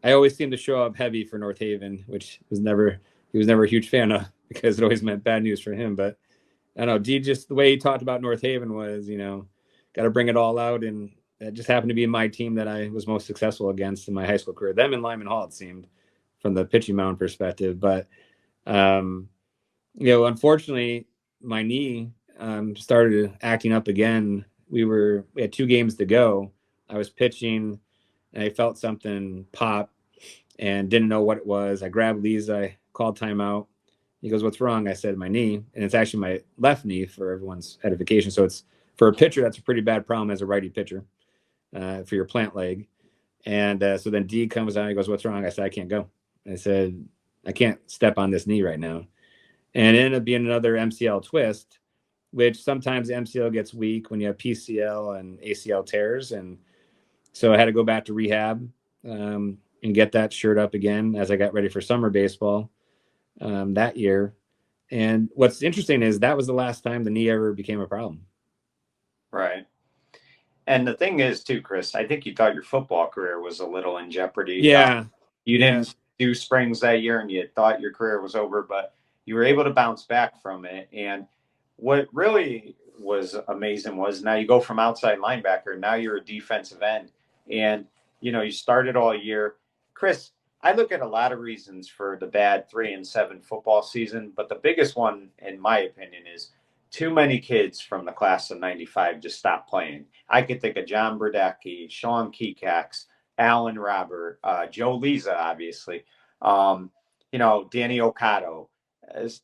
I always seemed to show up heavy for North Haven, which was never he was never a huge fan of because it always meant bad news for him. But I don't know, D just the way he talked about North Haven was, got to bring it all out, and that just happened to be my team that I was most successful against in my high school career. Them and Lyman Hall, it seemed, from the pitching mound perspective. But um, unfortunately, my knee started acting up again. We had 2 games to go. I was pitching, and I felt something pop, and didn't know what it was. I grabbed Lisa, I called timeout. He goes, "What's wrong?" I said, "My knee," and it's actually my left knee for everyone's edification. So it's for a pitcher, that's a pretty bad problem as a righty pitcher for your plant leg. And so then D comes out. He goes, "What's wrong?" I said, "I can't go." I said, "I can't step on this knee right now." And it ended up being another MCL twist, which sometimes MCL gets weak when you have PCL and ACL tears. And so I had to go back to rehab and get that shirt up again as I got ready for summer baseball that year. And what's interesting is that was the last time the knee ever became a problem. Right. And the thing is, too, Chris, I think you thought your football career was a little in jeopardy. Yeah. You Yeah. didn't do springs that year and you thought your career was over, but you were able to bounce back from it. And what really was amazing was now you go from outside linebacker, now you're a defensive end. And, you started all year. Chris, I look at a lot of reasons for the bad 3-7 football season, but the biggest one, in my opinion, is too many kids from the class of 95 just stopped playing. I could think of John Burdecki, Sean Kekax, Alan Robert, Joe Lisa, obviously, um, Danny Ocado,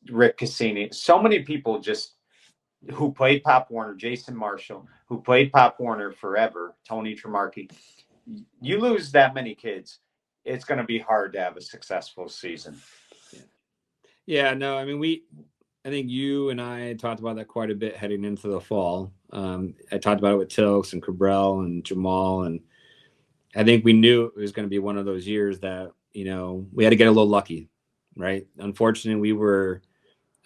Rick Cassini. So many people just who played Pop Warner, Jason Marshall, who played Pop Warner forever, Tony Tremarchi. You lose that many kids, it's going to be hard to have a successful season. Yeah. No, I mean, I think you and I talked about that quite a bit heading into the fall. I talked about it with Tilks and Cabral and Jamal, and I think we knew it was going to be one of those years that we had to get a little lucky, right? Unfortunately, we were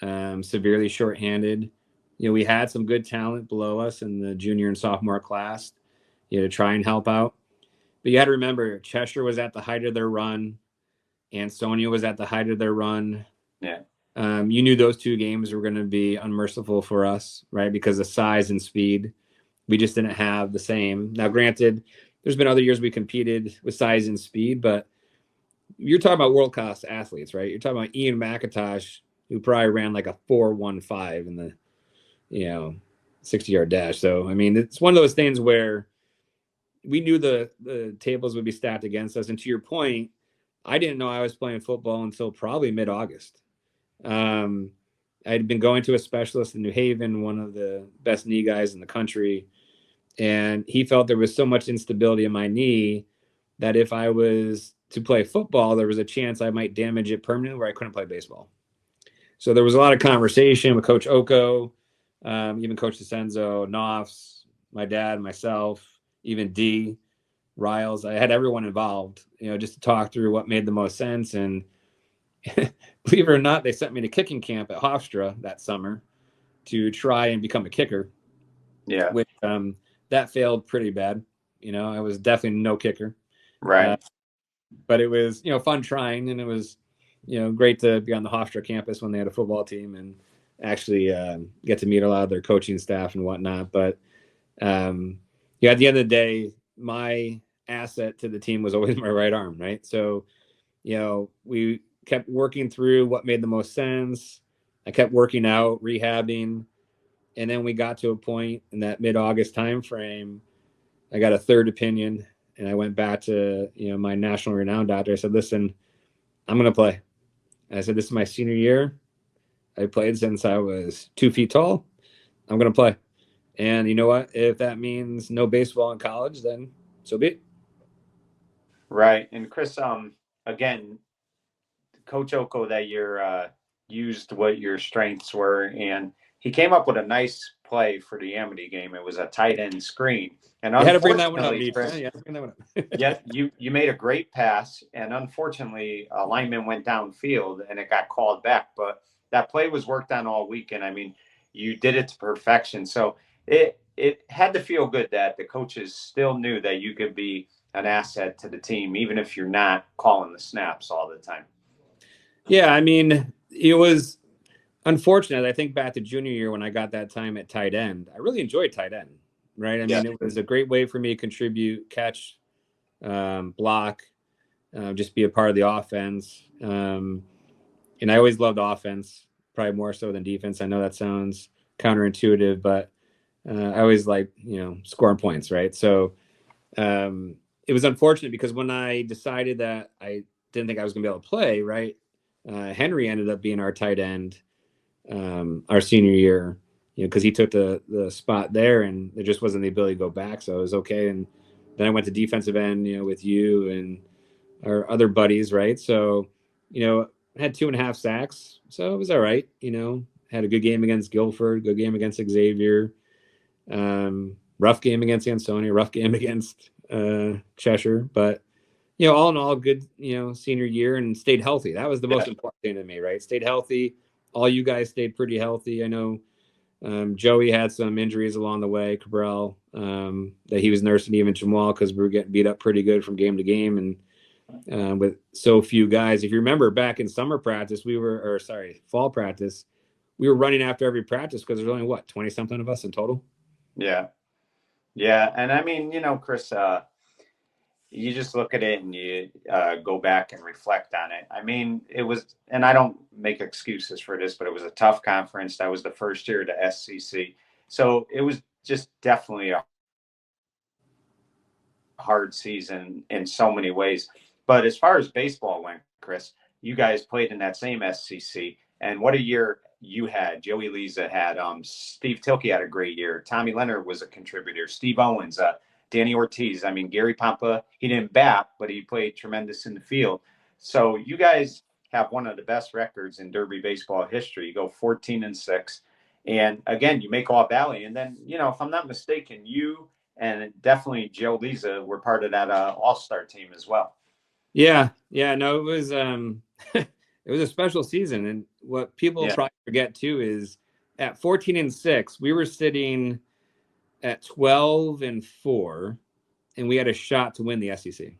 severely shorthanded. We had some good talent below us in the junior and sophomore class, to try and help out. But you had to remember, Cheshire was at the height of their run. Ansonia was at the height of their run. Yeah. You knew those two games were going to be unmerciful for us, right? Because of size and speed. We just didn't have the same. Now, granted, there's been other years we competed with size and speed, but you're talking about world class athletes, right? You're talking about Ian McIntosh, who probably ran like a 4.15 in the 60-yard dash. So I mean, it's one of those things where we knew the tables would be stacked against us. And to your point, I didn't know I was playing football until probably mid-August. I'd been going to a specialist in New Haven, one of the best knee guys in the country, and he felt there was so much instability in my knee that if I was to play football, there was a chance I might damage it permanently where I couldn't play baseball. So there was a lot of conversation with Coach Oko, even Coach DeCenzo, Knopfs, my dad, myself, even D, Riles. I had everyone involved, just to talk through what made the most sense. And believe it or not, they sent me to kicking camp at Hofstra that summer to try and become a kicker. Yeah. Which that failed pretty bad. I was definitely no kicker. Right. But it was, fun trying, and it was, great to be on the Hofstra campus when they had a football team and actually get to meet a lot of their coaching staff and whatnot. But at the end of the day, my asset to the team was always my right arm, right? So, we kept working through what made the most sense. I kept working out, rehabbing, and then we got to a point in that mid-August timeframe. I got a third opinion, and I went back to my national renowned doctor. I said, "Listen, I'm going to play." And I said, "This is my senior year. I played since I was 2 feet tall. I'm going to play. And you know what? If that means no baseball in college, then so be it." Right. And Chris, again, Coach Oko that year used what your strengths were, and he came up with a nice play for the Amity game. It was a tight end screen, and You had to bring that one up, unfortunately, Beach. Yeah, Chris, you had to bring that one up. yeah, you made a great pass, and unfortunately, a lineman went downfield, and it got called back. But that play was worked on all weekend. I mean, you did it to perfection. So it had to feel good that the coaches still knew that you could be an asset to the team, even if you're not calling the snaps all the time. Yeah, I mean, it was unfortunate. I think back to junior year when I got that time at tight end. I really enjoyed tight end, right? I Yeah. mean, it was a great way for me to contribute, catch, block, just be a part of the offense. And I always loved offense, probably more so than defense. I know that sounds counterintuitive, but I always like scoring points, right? So it was unfortunate because when I decided that I didn't think I was going to be able to play, right? Henry ended up being our tight end our senior year, because he took the spot there, and there just wasn't the ability to go back, so it was okay. And then I went to defensive end, with you and our other buddies, right? So, had 2.5 sacks, so it was all right. Had a good game against Guilford, good game against Xavier, rough game against Ansonia, rough game against Cheshire, but all in all, good, senior year, and stayed healthy. That was the most important thing to me, right? Stayed healthy. All you guys stayed pretty healthy. I know Joey had some injuries along the way, Cabral, that he was nursing, even Jamal, because we were getting beat up pretty good from game to game. And with so few guys, if you remember back in summer practice, fall practice, we were running after every practice because there's only 20 something of us in total. Yeah. Yeah. And I mean, Chris, you just look at it and you go back and reflect on it. I mean, it was, and I don't make excuses for this, but it was a tough conference. That was the first year of the SCC. So it was just definitely a hard season in so many ways. But as far as baseball went, Chris, you guys played in that same SCC. And what a year you had. Joey Leza had, Steve Tilkey had a great year. Tommy Leonard was a contributor. Steve Owens, Danny Ortiz. I mean, Gary Pampa, he didn't bat, but he played tremendous in the field. So you guys have one of the best records in Derby baseball history. You go 14-6, and again, you make All Valley, and then if I'm not mistaken, you and definitely Joe Lisa were part of that All-Star team as well. Yeah, no, it was it was a special season, and what people Yeah, probably forget too is at 14-6, we were sitting at 12-4, and we had a shot to win the SEC.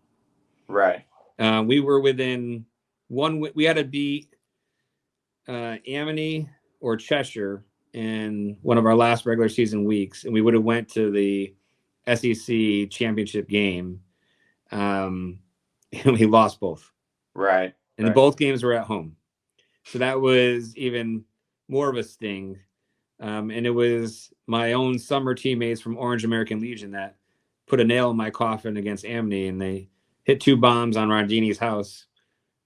right. We were within one. We had to beat Amity or Cheshire in one of our last regular season weeks, and we would have went to the SEC championship game, and we lost both. Right, And right, both games were at home, so that was even more of a sting. And it was my own summer teammates from Orange American Legion that put a nail in my coffin against Amity, and they hit 2 bombs on Rondini's house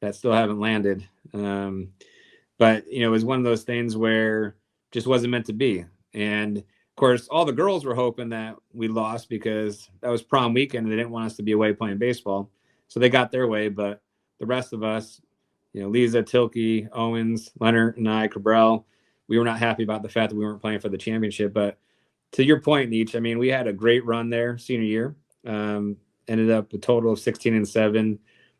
that still haven't landed. But it was one of those things where just wasn't meant to be. And of course, all the girls were hoping that we lost because that was prom weekend and they didn't want us to be away playing baseball. So they got their way. But the rest of us, Lisa, Tilke, Owens, Leonard, and I, Cabral, we were not happy about the fact that we weren't playing for the championship. But to your point, Nietzsche, I mean, we had a great run there senior year. Ended up a total of 16-7.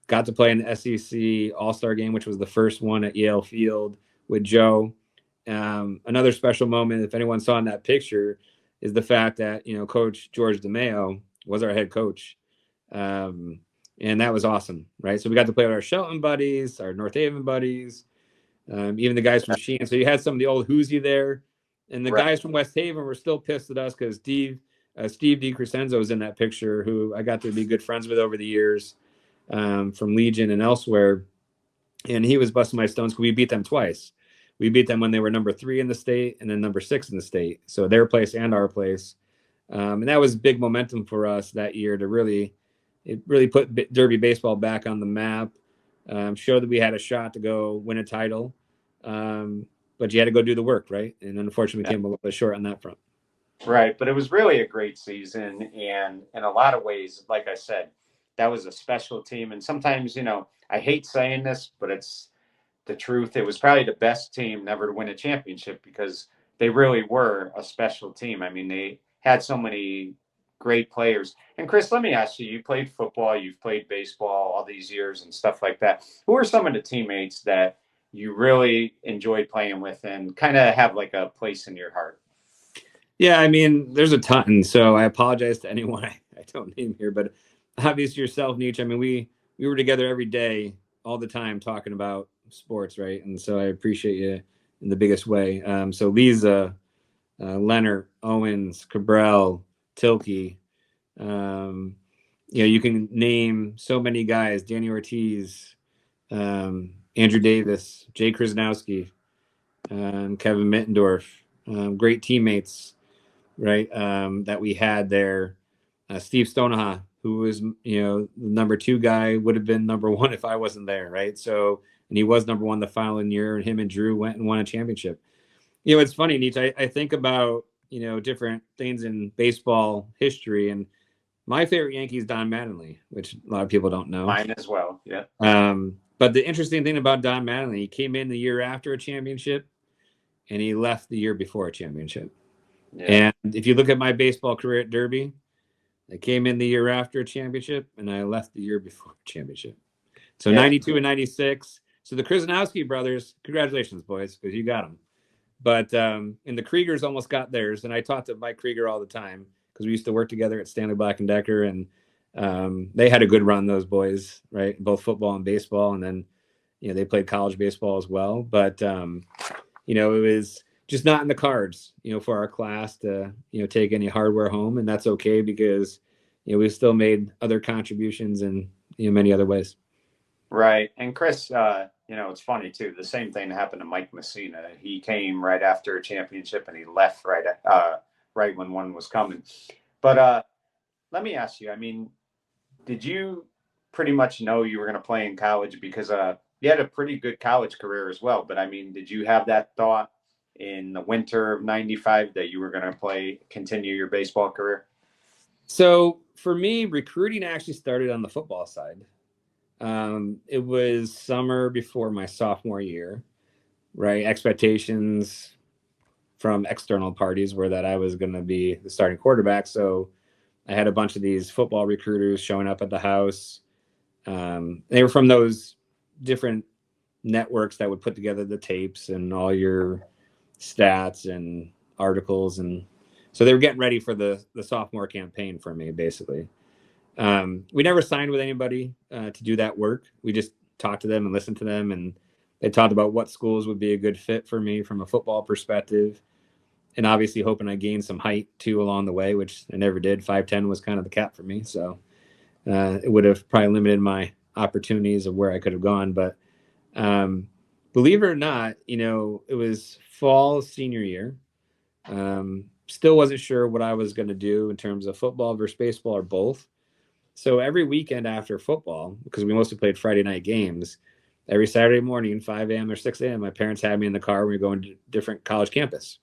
Got to play in the SEC All-Star game, which was the first one at Yale Field with Joe. Another special moment, if anyone saw in that picture, is the fact that Coach George DeMeo was our head coach, and that was awesome, right? So we got to play with our Shelton buddies, our North Haven buddies, even the guys from Sheehan. So you had some of the old Whoosy there, and the right. guys from West Haven were still pissed at us because Steve DiCrescenzo was in that picture, who I got to be good friends with over the years, from Legion and elsewhere. And he was busting my stones because we beat them twice. We beat them when they were number 3 in the state and then number 6 in the state. So their place and our place. And that was big momentum for us that year to really put Derby baseball back on the map, show that we had a shot to go win a title. But you had to go do the work, right? And unfortunately, we came a little bit short on that front. Right, but it was really a great season, and in a lot of ways, like I said, that was a special team. And sometimes, I hate saying this, but it's the truth. It was probably the best team never to win a championship because they really were a special team. I mean, they had so many great players. And Chris, let me ask you: you played football, you've played baseball all these years, and stuff like that. Who are some of the teammates that you really enjoyed playing with, and kind of have like a place in your heart? Yeah, I mean, there's a ton. So I apologize to anyone I don't name here, but obviously yourself, Nietzsche. I mean, we were together every day, all the time, talking about sports, right? And so I appreciate you in the biggest way. So Lisa, Leonard, Owens, Cabral, Tilke. You can name so many guys: Danny Ortiz, Andrew Davis, Jay Krasnowski, Kevin Mittendorf. Great teammates, right? That we had there. Steve Stoneha, who was, the number 2 guy, would have been number 1 if I wasn't there, right? So, and he was number 1 the following year, and him and Drew went and won a championship. It's funny, Nietzsche. I think about, different things in baseball history, and my favorite Yankee is Don Mattingly, which a lot of people don't know. Mine as well. Yeah. But the interesting thing about Don Mattingly, he came in the year after a championship, and he left the year before a championship. Yeah. And if you look at my baseball career at Derby, I came in the year after a championship, and I left the year before a championship. So Yeah. 92 and 96. So the Krasnowski brothers, congratulations, boys, because you got them. But and the Kriegers almost got theirs. And I talked to Mike Krieger all the time because we used to work together at Stanley Black and Decker. And they had a good run, those boys, right? Both football and baseball. And then, they played college baseball as well. But, it was just not in the cards, for our class to, take any hardware home. And that's okay because, we still made other contributions in, many other ways. Right. And Chris, it's funny too. The same thing happened to Mike Messina. He came right after a championship and he left right when one was coming. But let me ask you, I mean, did you pretty much know you were going to play in college because you had a pretty good college career as well. But I mean, did you have that thought in the winter of '95 that you were going to continue your baseball career? So for me, recruiting actually started on the football side. It was summer before my sophomore year, right? Expectations from external parties were that I was going to be the starting quarterback. So I had a bunch of these football recruiters showing up at the house. They were from those different networks that would put together the tapes and all your stats and articles. And so they were getting ready for the sophomore campaign for me, basically. We never signed with anybody to do that work. We just talked to them and listened to them, and they talked about what schools would be a good fit for me from a football perspective, and obviously hoping I gained some height too along the way, which I never did. 5'10" was kind of the cap for me, so it would have probably limited my opportunities of where I could have gone. But believe it or not, it was fall senior year. Still wasn't sure what I was going to do in terms of football versus baseball or both. So every weekend after football, because we mostly played Friday night games, every Saturday morning, 5 a.m. or 6 a.m., my parents had me in the car. We were going to different college campus.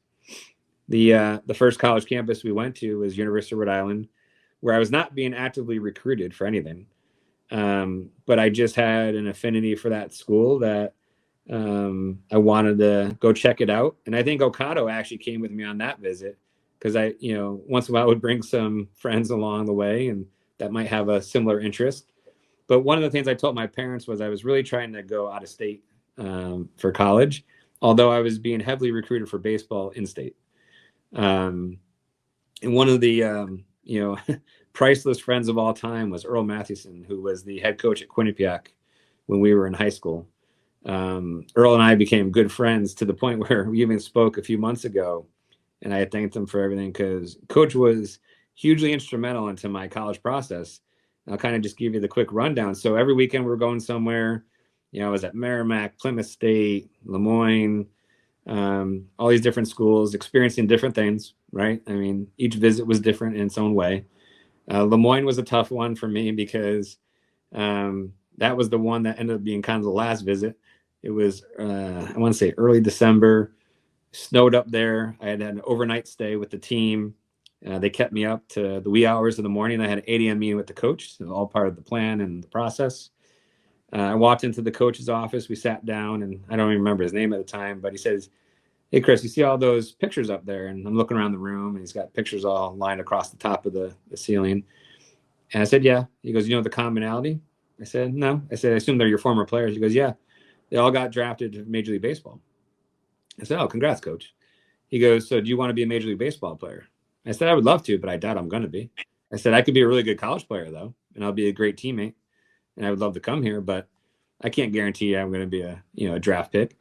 The first college campus we went to was University of Rhode Island, where I was not being actively recruited for anything. But I just had an affinity for that school that I wanted to go check it out. And I think Okado actually came with me on that visit because once in a while would bring some friends along the way and that might have a similar interest. But one of the things I told my parents was I was really trying to go out of state for college, although I was being heavily recruited for baseball in state. And one of the, priceless friends of all time was Earl Mathewson, who was the head coach at Quinnipiac when we were in high school. Earl and I became good friends to the point where we even spoke a few months ago, and I thanked him for everything because Coach was hugely instrumental into my college process. I'll kind of just give you the quick rundown. So every weekend we were going somewhere. I was at Merrimack, Plymouth State, Lemoyne, all these different schools, experiencing different things, right? I mean, each visit was different in its own way. Lemoyne was a tough one for me because that was the one that ended up being kind of the last visit. It was, I want to say early December, snowed up there. I had an overnight stay with the team. They kept me up to the wee hours of the morning. I had an 8 a.m. meeting with the coach, so all part of the plan and the process. I walked into the coach's office. We sat down, and I don't even remember his name at the time, but he says, "Hey, Chris, you see all those pictures up there?" And I'm looking around the room, and he's got pictures all lined across the top of the ceiling. And I said, "Yeah." He goes, "You know the commonality?" I said, "No." I said, "I assume they're your former players." He goes, "Yeah, they all got drafted to Major League Baseball." I said, "Oh, congrats, coach." He goes, "So do you want to be a Major League Baseball player?" I said, "I would love to, but I doubt I'm going to be." I said, "I could be a really good college player, though, and I'll be a great teammate, and I would love to come here, but I can't guarantee I'm going to be a draft pick."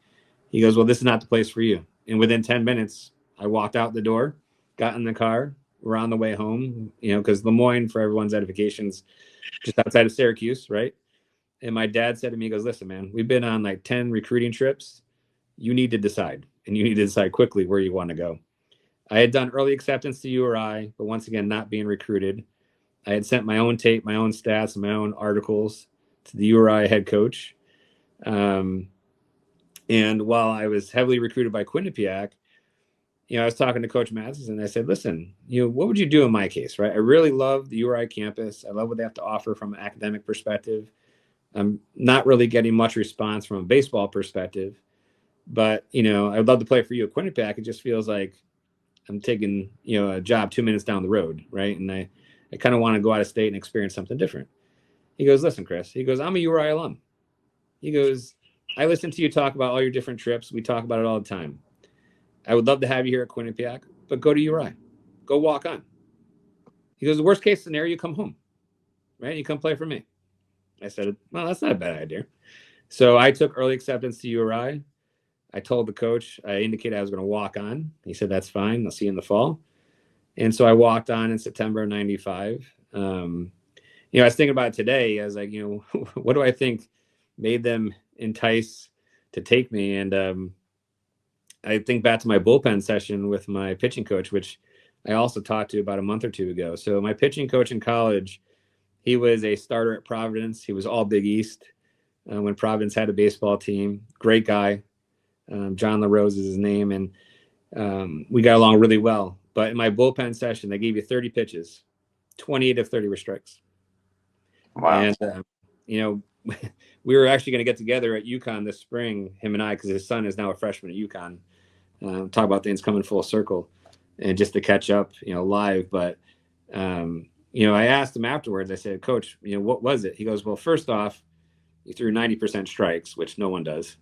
He goes, "Well, this is not the place for you." And within 10 minutes, I walked out the door, got in the car. We're on the way home, because Lemoyne, for everyone's edifications, just outside of Syracuse, right? And my dad said to me, he goes, "Listen, man, we've been on like 10 recruiting trips. You need to decide, and you need to decide quickly where you want to go." I had done early acceptance to URI, but once again, not being recruited. I had sent my own tape, my own stats, and my own articles to the URI head coach. And while I was heavily recruited by Quinnipiac, I was talking to Coach Mathis, and I said, "Listen, what would you do in my case, right? I really love the URI campus. I love what they have to offer from an academic perspective. I'm not really getting much response from a baseball perspective, but, I would love to play for you at Quinnipiac. It just feels like I'm taking, a job 2 minutes down the road, right? And I kind of want to go out of state and experience something different." He goes, "Listen, Chris," he goes, "I'm a URI alum." He goes, "I listen to you talk about all your different trips. We talk about it all the time. I would love to have you here at Quinnipiac, but go to URI. Go walk on." He goes, "The worst case scenario, you come home, right? You come play for me." I said, "Well, that's not a bad idea." So I took early acceptance to URI. I told the coach, I indicated I was going to walk on. He said, "That's fine. I'll see you in the fall." And so I walked on in September of 95. I was thinking about it today. I was like, what do I think made them entice to take me? And I think back to my bullpen session with my pitching coach, which I also talked to about a month or two ago. So my pitching coach in college, he was a starter at Providence. He was all Big East when Providence had a baseball team. Great guy. John LaRose is his name. And we got along really well. But in my bullpen session, they gave you 30 pitches. 28 of 30 were strikes. Wow. And, we were actually going to get together at UConn this spring, him and I, because his son is now a freshman at UConn. Talk about things coming full circle, and just to catch up, live. But I asked him afterwards. I said, "Coach, what was it?" He goes, "Well, first off, you threw 90% strikes, which no one does."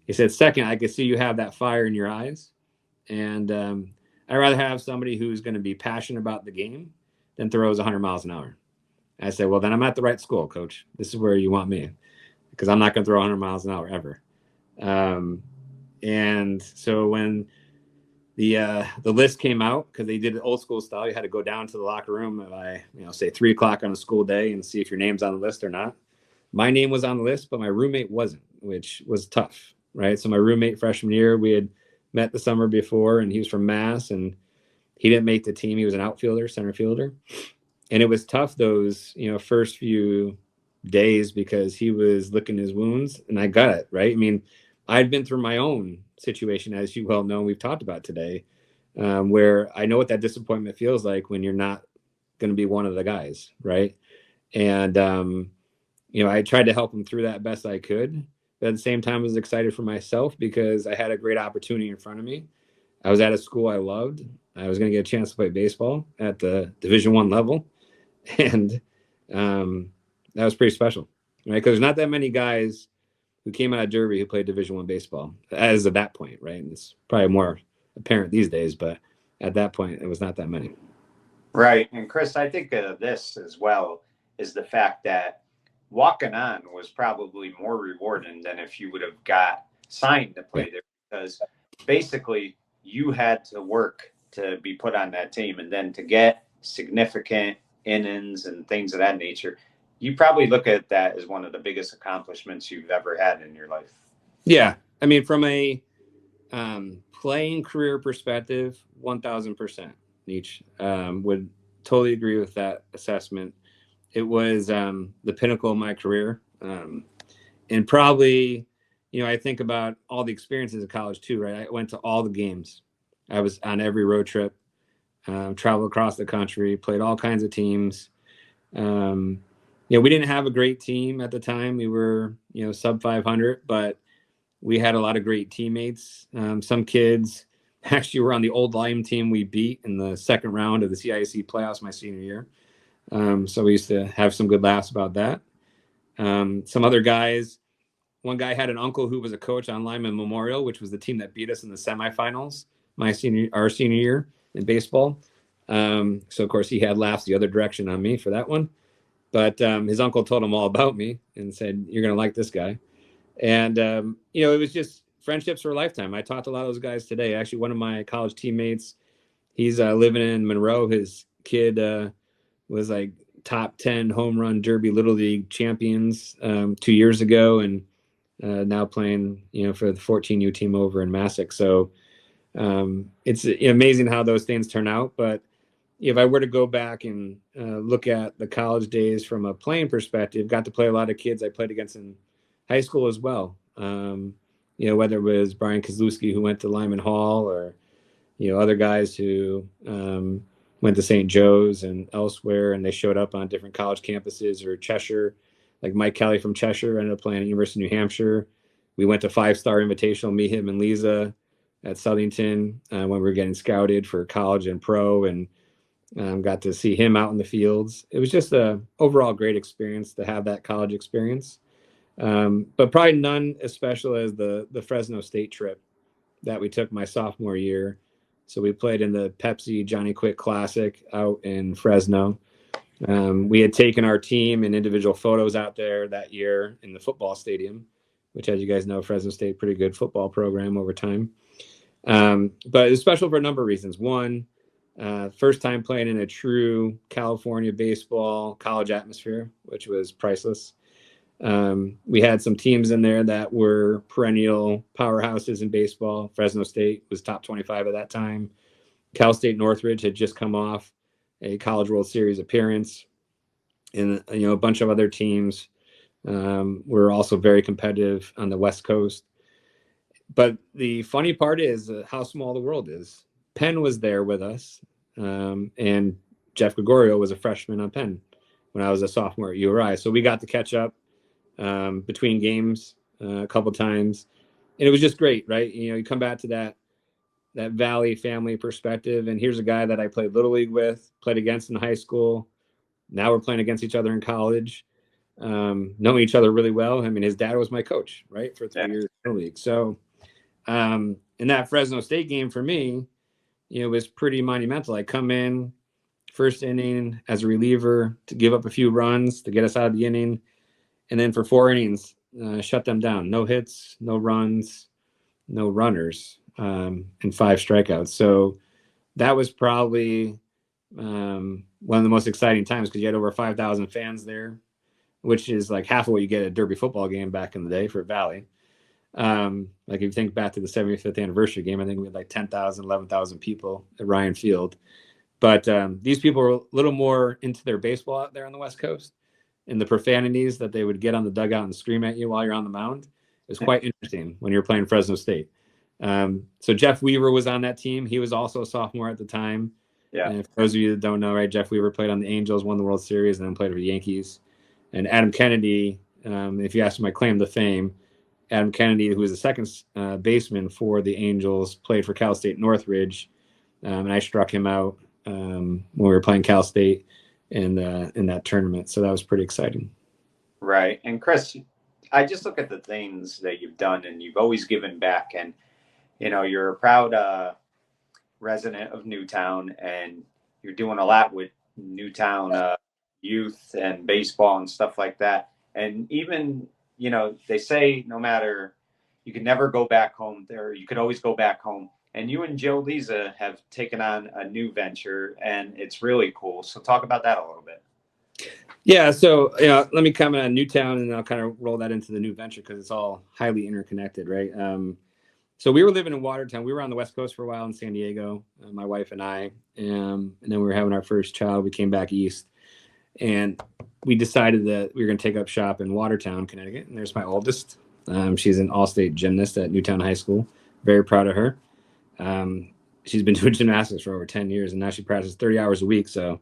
He said, "Second, I could see you have that fire in your eyes, and I'd rather have somebody who's going to be passionate about the game than throws 100 miles an hour." I said, "Well, then I'm at the right school, Coach. This is where you want me, because I'm not going to throw 100 miles an hour ever." And so when the list came out, because they did it old school style, you had to go down to the locker room by say 3 o'clock on a school day and see if your name's on the list or not. My name was on the list, but my roommate wasn't, which was tough, right? So my roommate freshman year, we had met the summer before, and he was from Mass, and he didn't make the team. He was an outfielder, center fielder. And it was tough those, first few days, because he was licking his wounds, and I got it, right? I mean, I'd been through my own situation, as you well know, we've talked about today, where I know what that disappointment feels like when you're not going to be one of the guys, right? And, I tried to help him through that best I could. But at the same time, I was excited for myself because I had a great opportunity in front of me. I was at a school I loved. I was going to get a chance to play baseball at the Division I level. And that was pretty special, right? Because there's not that many guys who came out of Derby who played Division I baseball as of that point, right? And it's probably more apparent these days, but at that point, it was not that many. Right. And Chris, I think this as well is the fact that walking on was probably more rewarding than if you would have got signed to play there, because basically you had to work to be put on that team, and then to get significant innings and things of that nature. You probably look at that as one of the biggest accomplishments you've ever had in your life. Yeah. I mean, from a playing career perspective, 1000% each. Would totally agree with that assessment. It was the pinnacle of my career. And probably, I think about all the experiences of college too, right? I went to all the games. I was on every road trip, traveled across the country, played all kinds of teams. We didn't have a great team at the time. We were, sub 500, but we had a lot of great teammates. Some kids actually were on the old Lime team we beat in the second round of the CIAC playoffs my senior year. So we used to have some good laughs about that. Some other guys, one guy had an uncle who was a coach on Lyman Memorial, which was the team that beat us in the semifinals our senior year in baseball. So of course he had laughs the other direction on me for that one. But his uncle told him all about me and said, "You're going to like this guy." And, it was just friendships for a lifetime. I talked to a lot of those guys today. Actually, one of my college teammates, he's living in Monroe. His kid was like top 10 home run Derby Little League champions 2 years ago, and now playing, for the 14U team over in Massac. So it's amazing how those things turn out. But if I were to go back and look at the college days from a playing perspective, got to play a lot of kids I played against in high school as well. Whether it was Brian Kozlowski, who went to Lyman Hall, or, other guys who went to St. Joe's and elsewhere, and they showed up on different college campuses, or Cheshire, like Mike Kelly from Cheshire ended up playing at University of New Hampshire. We went to 5-star invitational, me, him, and Lisa at Southington when we were getting scouted for college and pro, and got to see him out in the fields. It was just a overall great experience to have that college experience. But probably none as special as the Fresno State trip that we took my sophomore year. So we played in the Pepsi Johnny Quick Classic out in Fresno. We had taken our team and individual photos out there that year in the football stadium, which, as you guys know, Fresno State, pretty good football program over time. But it was special for a number of reasons. One, first time playing in a true California baseball college atmosphere, which was priceless. We had some teams in there that were perennial powerhouses in baseball. Fresno State was top 25 at that time. Cal State Northridge had just come off a College World Series appearance. And, a bunch of other teams were also very competitive on the West Coast. But the funny part is how small the world is. Penn was there with us, and Jeff Gregorio was a freshman on Penn when I was a sophomore at URI. So we got to catch up between games a couple times, and it was just great, right? You come back to that Valley family perspective, and here's a guy that I played little league with, played against in high school. Now we're playing against each other in college, knowing each other really well. I mean, his dad was my coach, right, for 3 years in the league. So, in that Fresno State game for me, was pretty monumental. I come in first inning as a reliever to give up a few runs to get us out of the inning, and then for 4 innings, shut them down. No hits, no runs, no runners, and 5 strikeouts. So that was probably one of the most exciting times because you had over 5,000 fans there, which is like half of what you get at a Derby football game back in the day for Valley. Like if you think back to the 75th anniversary game, I think we had like 10,000, 11,000 people at Ryan Field. But these people were a little more into their baseball out there on the West Coast, and the profanities that they would get on the dugout and scream at you while you're on the mound is quite interesting when you're playing Fresno State. So Jeff Weaver was on that team. He was also a sophomore at the time. Yeah. And for those of you that don't know, right, Jeff Weaver played on the Angels, won the World Series, and then played for the Yankees. And Adam Kennedy, if you ask my claim to fame, Adam Kennedy, who was the second baseman for the Angels, played for Cal State Northridge, and I struck him out when we were playing Cal State in that tournament. So that was pretty exciting. Right. And Chris, I just look at the things that you've done, and you've always given back. And, you're a proud resident of Newtown, and you're doing a lot with Newtown youth and baseball and stuff like that. And even, they say no matter, you can never go back home there. You could always go back home. And you and Joe Lisa have taken on a new venture, and it's really cool. So talk about that a little bit. Yeah, so let me comment on Newtown, and I'll kind of roll that into the new venture because it's all highly interconnected, right? So we were living in Watertown. We were on the West Coast for a while in San Diego, my wife and I, and then we were having our first child. We came back east, and we decided that we were going to take up shop in Watertown, Connecticut. And there's my oldest. She's an all-state gymnast at Newtown High School. Very proud of her. She's been doing gymnastics for over 10 years, and now she practices 30 hours a week. So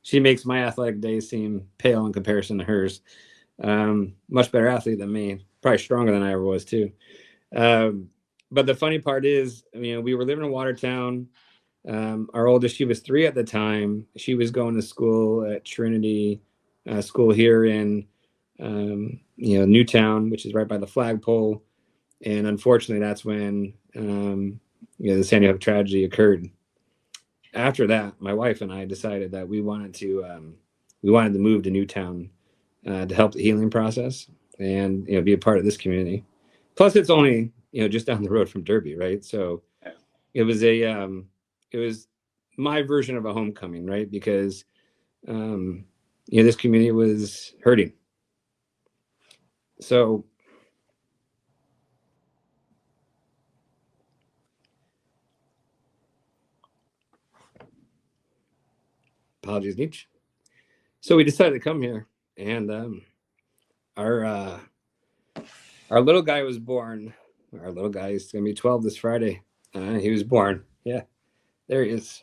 she makes my athletic days seem pale in comparison to hers. Much better athlete than me, probably stronger than I ever was too. But the funny part is, we were living in Watertown. Our oldest, she was 3 at the time. She was going to school at Trinity School here in Newtown, which is right by the flagpole. And unfortunately, that's when the Sandy Hook tragedy occurred. After that, my wife and I decided that we wanted to move to Newtown to help the healing process and be a part of this community. Plus, it's only just down the road from Derby, right? So it was my version of a homecoming, right? Because this community was hurting. So apologies, Nietzsche. So we decided to come here, and our little guy was born. Our little guy is going to be 12 this Friday. He was born. Yeah, there he is.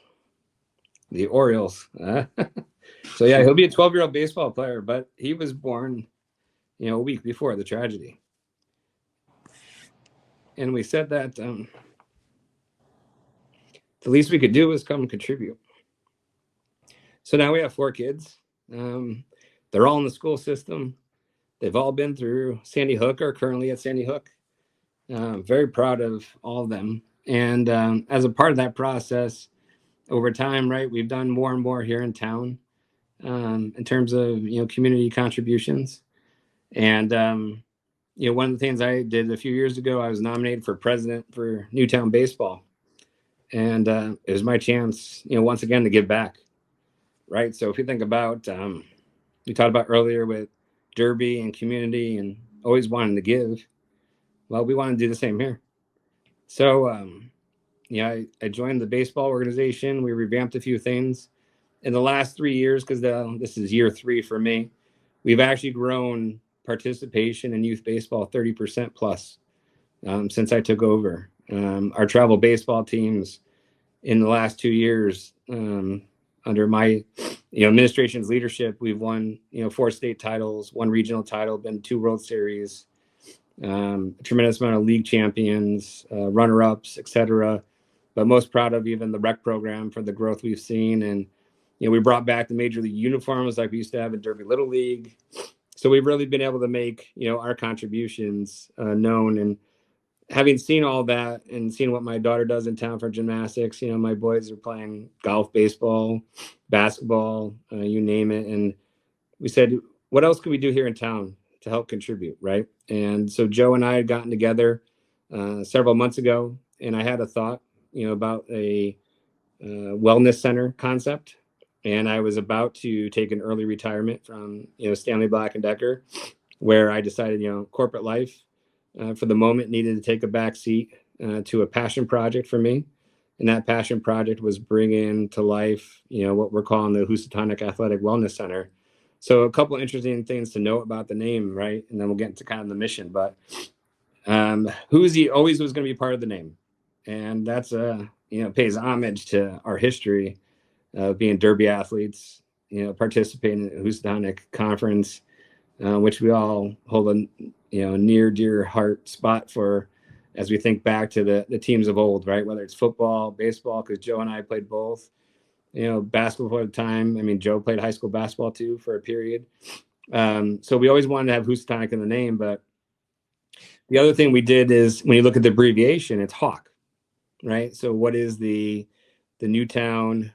The Orioles. So yeah, he'll be a 12-year-old baseball player, but he was born, a week before the tragedy. And we said that the least we could do was come and contribute. So now we have 4 kids. They're all in the school system. They've all been through Sandy Hook or currently at Sandy Hook. Very proud of all of them. And as a part of that process, over time, right, we've done more and more here in town in terms of, community contributions. And, one of the things I did a few years ago, I was nominated for president for Newtown Baseball. And it was my chance, once again, to give back. Right. So if you think about, we talked about earlier with Derby and community and always wanting to give, well, we want to do the same here. So, I joined the baseball organization. We revamped a few things in the last 3 years because this is year 3 for me. We've actually grown participation in youth baseball 30% plus since I took over. Our travel baseball teams in the last 2 years under my administration's leadership, we've won, 4 state titles, 1 regional title, been 2 World Series, a tremendous amount of league champions, runner-ups, etc. But most proud of even the rec program for the growth we've seen. And, we brought back the major league uniforms like we used to have in Derby Little League. So we've really been able to make, our contributions known. And having seen all that and seen what my daughter does in town for gymnastics, my boys are playing golf, baseball, basketball, you name it. And we said, what else can we do here in town to help contribute, right? And so Joe and I had gotten together several months ago, and I had a thought, about a wellness center concept. And I was about to take an early retirement from, Stanley Black and Decker, where I decided, corporate life for the moment needed to take a back seat to a passion project for me. And that passion project was bringing to life, what we're calling the Housatonic Athletic Wellness Center. So a couple of interesting things to note about the name, right? And then we'll get into kind of the mission. But Who's always was going to be part of the name. And that's, pays homage to our history of being Derby athletes, participating in the Housatonic Conference, which we all hold a near dear heart spot for as we think back to the teams of old, right? Whether it's football, baseball, because Joe and I played both, basketball at the time. I mean, Joe played high school basketball too for a period. So we always wanted to have Housatonic in the name. But the other thing we did is when you look at the abbreviation, it's Hawk, right? So what is the Newtown,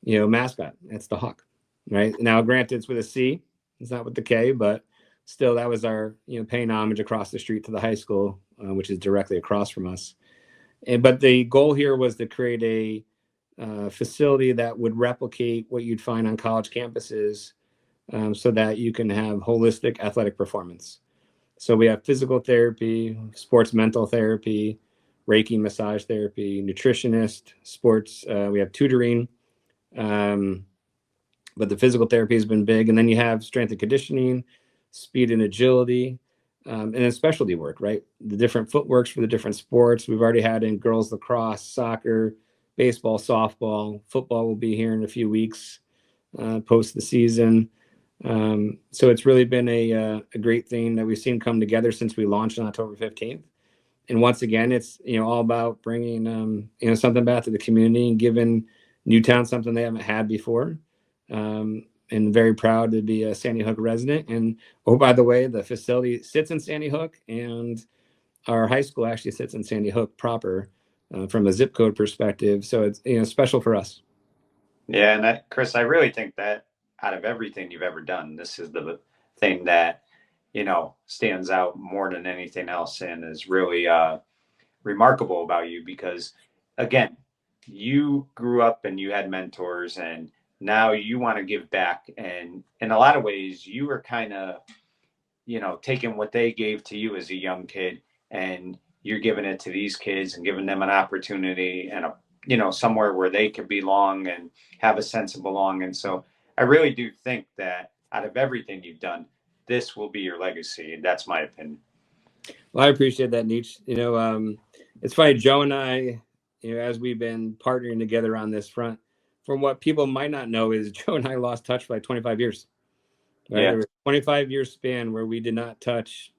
mascot? That's the Hawk, right? Now, granted, it's with a C. It's not with the K, but still, that was our, paying homage across the street to the high school, which is directly across from us. But the goal here was to create a facility that would replicate what you'd find on college campuses, so that you can have holistic athletic performance. So we have physical therapy, sports mental therapy, Reiki massage therapy, nutritionist, sports. We have tutoring. But the physical therapy has been big. And then you have strength and conditioning, speed and agility, and then specialty work, right? The different footworks for the different sports. We've already had in girls lacrosse, soccer, baseball, softball. Football will be here in a few weeks, post the season. So it's really been a great thing that we've seen come together since we launched on October 15th. And once again, it's, all about bringing, something back to the community and giving Newtown something they haven't had before. And very proud to be a Sandy Hook resident. And oh, by the way, the facility sits in Sandy Hook, and our high school actually sits in Sandy Hook proper, from a zip code perspective. So it's, special for us. Yeah, and Chris, I really think that out of everything you've ever done, this is the thing that stands out more than anything else, and is really remarkable about you because, again, you grew up and you had mentors, and now you want to give back, and in a lot of ways, you were kind of taking what they gave to you as a young kid, and you're giving it to these kids and giving them an opportunity and a somewhere where they can belong and have a sense of belonging. So I really do think that out of everything you've done, this will be your legacy. That's my opinion. Well, I appreciate that, Nietzsche. It's funny, Joe and I, as we've been partnering together on this front, from what people might not know is Joe and I lost touch for like 25 years. Right? Yeah. There was a 25-year span where we did not touch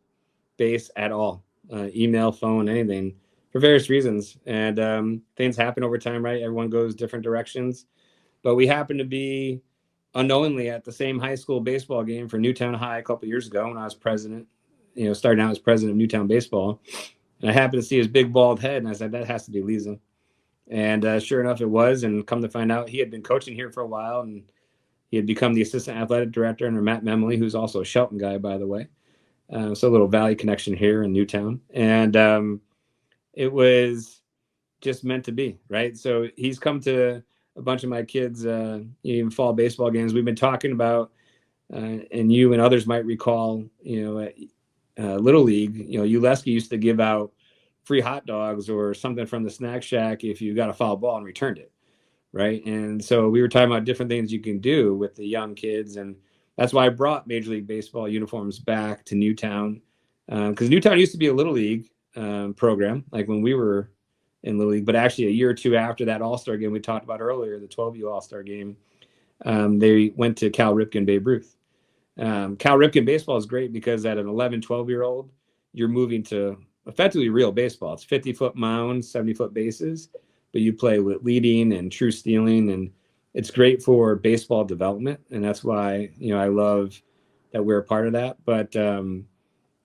base at all, email, phone, anything, for various reasons. And things happen over time, right? Everyone goes different directions. But we happened to be unknowingly at the same high school baseball game for Newtown High a couple of years ago when I was president, starting out as president of Newtown Baseball. And I happened to see his big bald head, and I said, that has to be Lisa. And sure enough, it was. And come to find out, he had been coaching here for a while, and he had become the assistant athletic director under Matt Memley, who's also a Shelton guy, by the way. So a little Valley connection here in Newtown. And it was just meant to be, right? So he's come to a bunch of my kids, even fall baseball games. We've been talking about, and you and others might recall, at Little League, Uleski used to give out free hot dogs or something from the snack shack if you got a foul ball and returned it, right? And so we were talking about different things you can do with the young kids, and that's why I brought Major League Baseball uniforms back to Newtown, because Newtown used to be a Little League program, like when we were in Little League, but actually a year or two after that All-Star game we talked about earlier, the 12U All-Star game, They went to Cal Ripken Babe Ruth. Cal Ripken baseball is great because at an 11, 12-year old, you're moving to effectively real baseball. It's 50-foot mounds, 70-foot bases, but you play with leading and true stealing, and it's great for baseball development. And that's why, I love that we're a part of that. But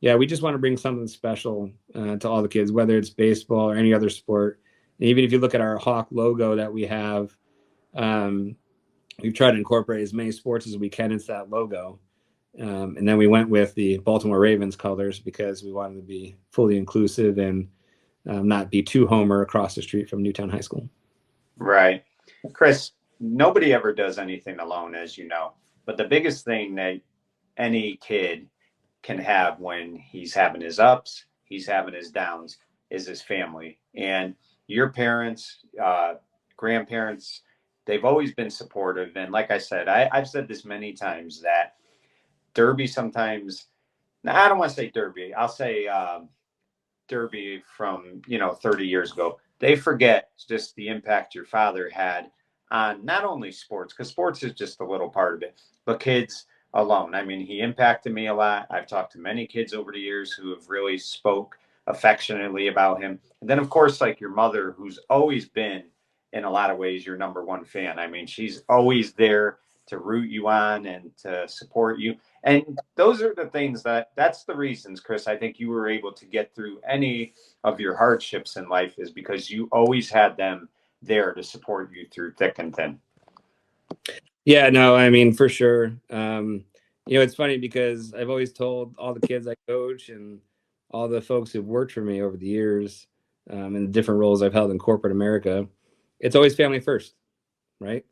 yeah, we just want to bring something special to all the kids, whether it's baseball or any other sport. And even if you look at our Hawk logo that we have, um, we've tried to incorporate as many sports as we can into that logo. And then we went with the Baltimore Ravens colors because we wanted to be fully inclusive and not be too homer across the street from Newtown High School. Right. Chris, nobody ever does anything alone, as you know. But the biggest thing that any kid can have when he's having his ups, he's having his downs, is his family. And your parents, grandparents, they've always been supportive. And like I said, I've said this many times that Derby sometimes, now I don't want to say Derby, I'll say Derby from 30 years ago, they forget just the impact your father had on not only sports, because sports is just a little part of it, but kids alone. I mean, he impacted me a lot. I've talked to many kids over the years who have really spoke affectionately about him. And then of course, like your mother, who's always been in a lot of ways your number one fan. I mean, she's always there to root you on and to support you. And those are the things that's the reasons, Chris, I think you were able to get through any of your hardships in life, is because you always had them there to support you through thick and thin. Yeah, no, I mean, for sure. It's funny because I've always told all the kids I coach and all the folks who've worked for me over the years in the different roles I've held in corporate America, it's always family first, right?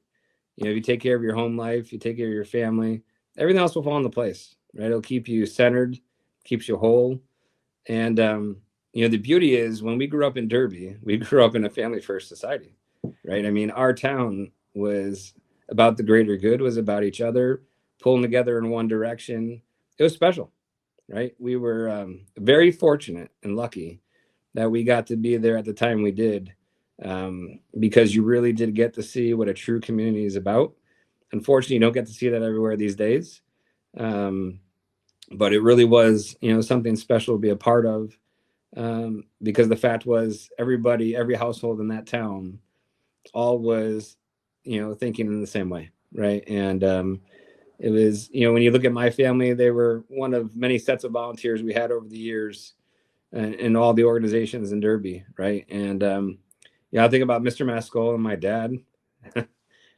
If you take care of your home life, you take care of your family, everything else will fall into place, right? It'll keep you centered, keeps you whole. And, the beauty is when we grew up in Derby, we grew up in a family first society, right? I mean, our town was about the greater good, was about each other, pulling together in one direction. It was special, right? We were very fortunate and lucky that we got to be there at the time we did, because you really did get to see what a true community is about. Unfortunately, you don't get to see that everywhere these days. Um, but it really was, something special to be a part of, because the fact was everybody, every household in that town, all was, thinking in the same way, right? And it was, when you look at my family, they were one of many sets of volunteers we had over the years in all the organizations in Derby, right? And I think about Mr. Maskell and my dad.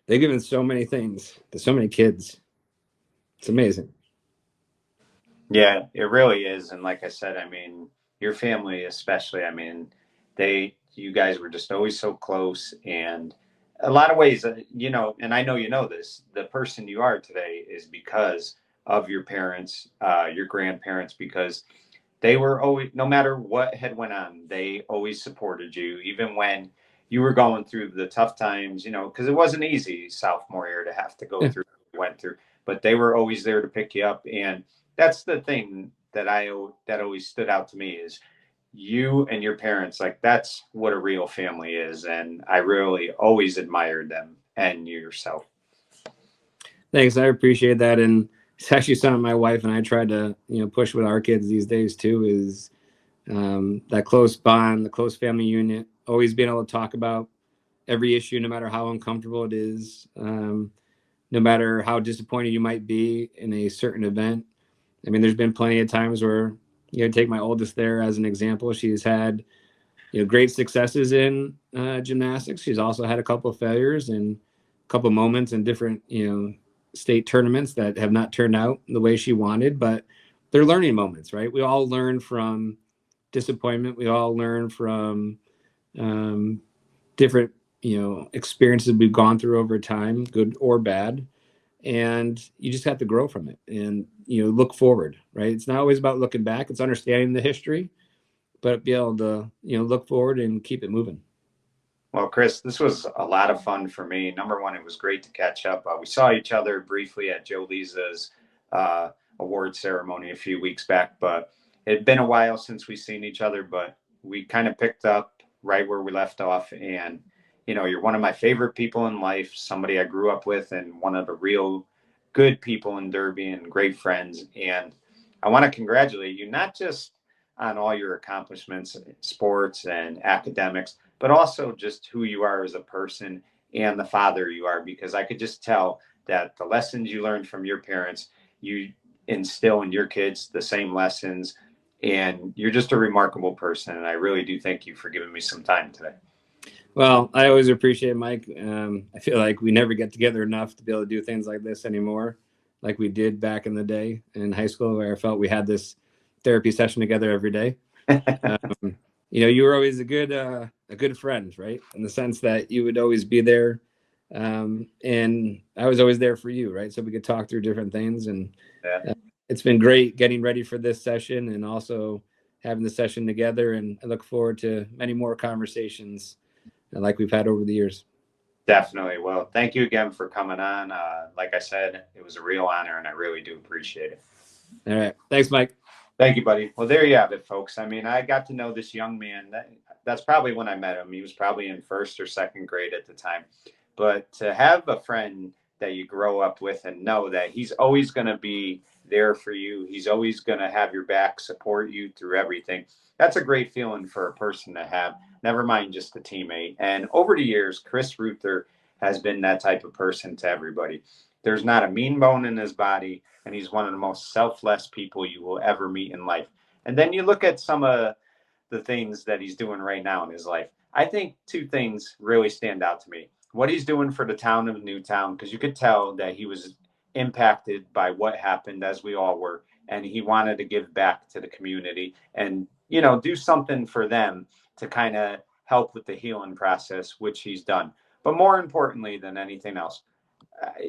They've given so many things to so many kids. It's amazing. Yeah, it really is. And like I said, I mean, your family especially, I mean, you guys were just always so close. And a lot of ways, and I know you know this, the person you are today is because of your parents, your grandparents, because they were always, no matter what had went on, they always supported you, even when you were going through the tough times, because it wasn't easy sophomore year to have to go Yeah. through what you went through, but they were always there to pick you up. And that's the thing that always stood out to me is you and your parents. Like, that's what a real family is, and I really always admired them and you yourself. Thanks. I appreciate that. And it's actually something my wife and I tried to, push with our kids these days too, is that close bond, the close family unit, always being able to talk about every issue, no matter how uncomfortable it is, no matter how disappointed you might be in a certain event. I mean, there's been plenty of times where, take my oldest there as an example. She's had, great successes in gymnastics. She's also had a couple of failures and a couple of moments in different, state tournaments that have not turned out the way she wanted, but they're learning moments, right? We all learn from disappointment. We all learn from um, different, experiences we've gone through over time, good or bad. And you just have to grow from it and, look forward, right? It's not always about looking back. It's understanding the history, but be able to, look forward and keep it moving. Well, Chris, this was a lot of fun for me. Number one, it was great to catch up. We saw each other briefly at Joe Lisa's uh, award ceremony a few weeks back, but it had been a while since we seen each other. But we kind of picked up right where we left off, and you're one of my favorite people in life, somebody I grew up with, and one of the real good people in Derby and great friends. And I want to congratulate you, not just on all your accomplishments in sports and academics, but also just who you are as a person and the father you are, because I could just tell that the lessons you learned from your parents, you instill in your kids the same lessons. And you're just a remarkable person. And I really do thank you for giving me some time today. Well, I always appreciate Mike. I feel like we never get together enough to be able to do things like this anymore, like we did back in the day in high school, where I felt we had this therapy session together every day. You were always a good friend, right? In the sense that you would always be there, and I was always there for you, right? So we could talk through different things, and Yeah, it's been great getting ready for this session and also having the session together. And I look forward to many more conversations like we've had over the years. definitely. Well, thank you again for coming on. Like I said, it was a real honor, and I really do appreciate it. All right. Thanks, Mike. Thank you, buddy. Well, there you have it, folks. I mean, I got to know this young man. That's probably when I met him. He was probably in first or second grade at the time. But to have a friend that you grow up with and know that he's always going to be there for you, he's always going to have your back, support you through everything. That's a great feeling for a person to have, never mind just a teammate. And over the years, Chris Reuther has been that type of person to everybody. There's not a mean bone in his body, and he's one of the most selfless people you will ever meet in life. And then you look at some of the things that he's doing right now in his life. I think two things really stand out to me. What he's doing for the town of Newtown, because you could tell that he was impacted by what happened, as we all were, and he wanted to give back to the community and, do something for them to kind of help with the healing process, which he's done. But more importantly than anything else,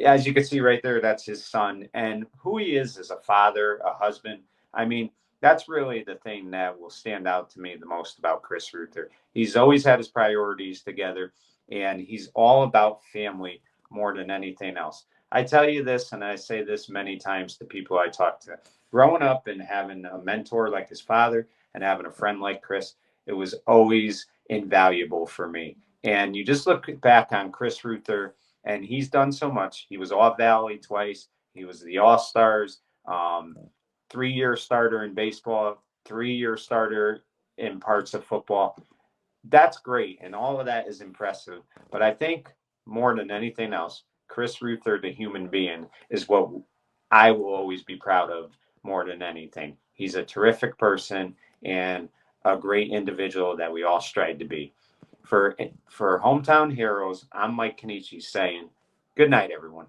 as you can see right there, that's his son. And who he is as a father, a husband. I mean, that's really the thing that will stand out to me the most about Chris Reuther. He's always had his priorities together, and he's all about family more than anything else. I tell you this, and I say this many times to people I talk to. Growing up and having a mentor like his father and having a friend like Chris, it was always invaluable for me. And you just look back on Chris Reuther, and he's done so much. He was All Valley twice. He was the All Stars, 3-year starter in baseball, 3-year starter in parts of football. That's great, and all of that is impressive. But I think more than anything else, Chris Reuther, the human being, is what I will always be proud of more than anything. He's a terrific person and a great individual that we all strive to be. For Hometown Heroes, I'm Mike Kenichi saying good night, everyone.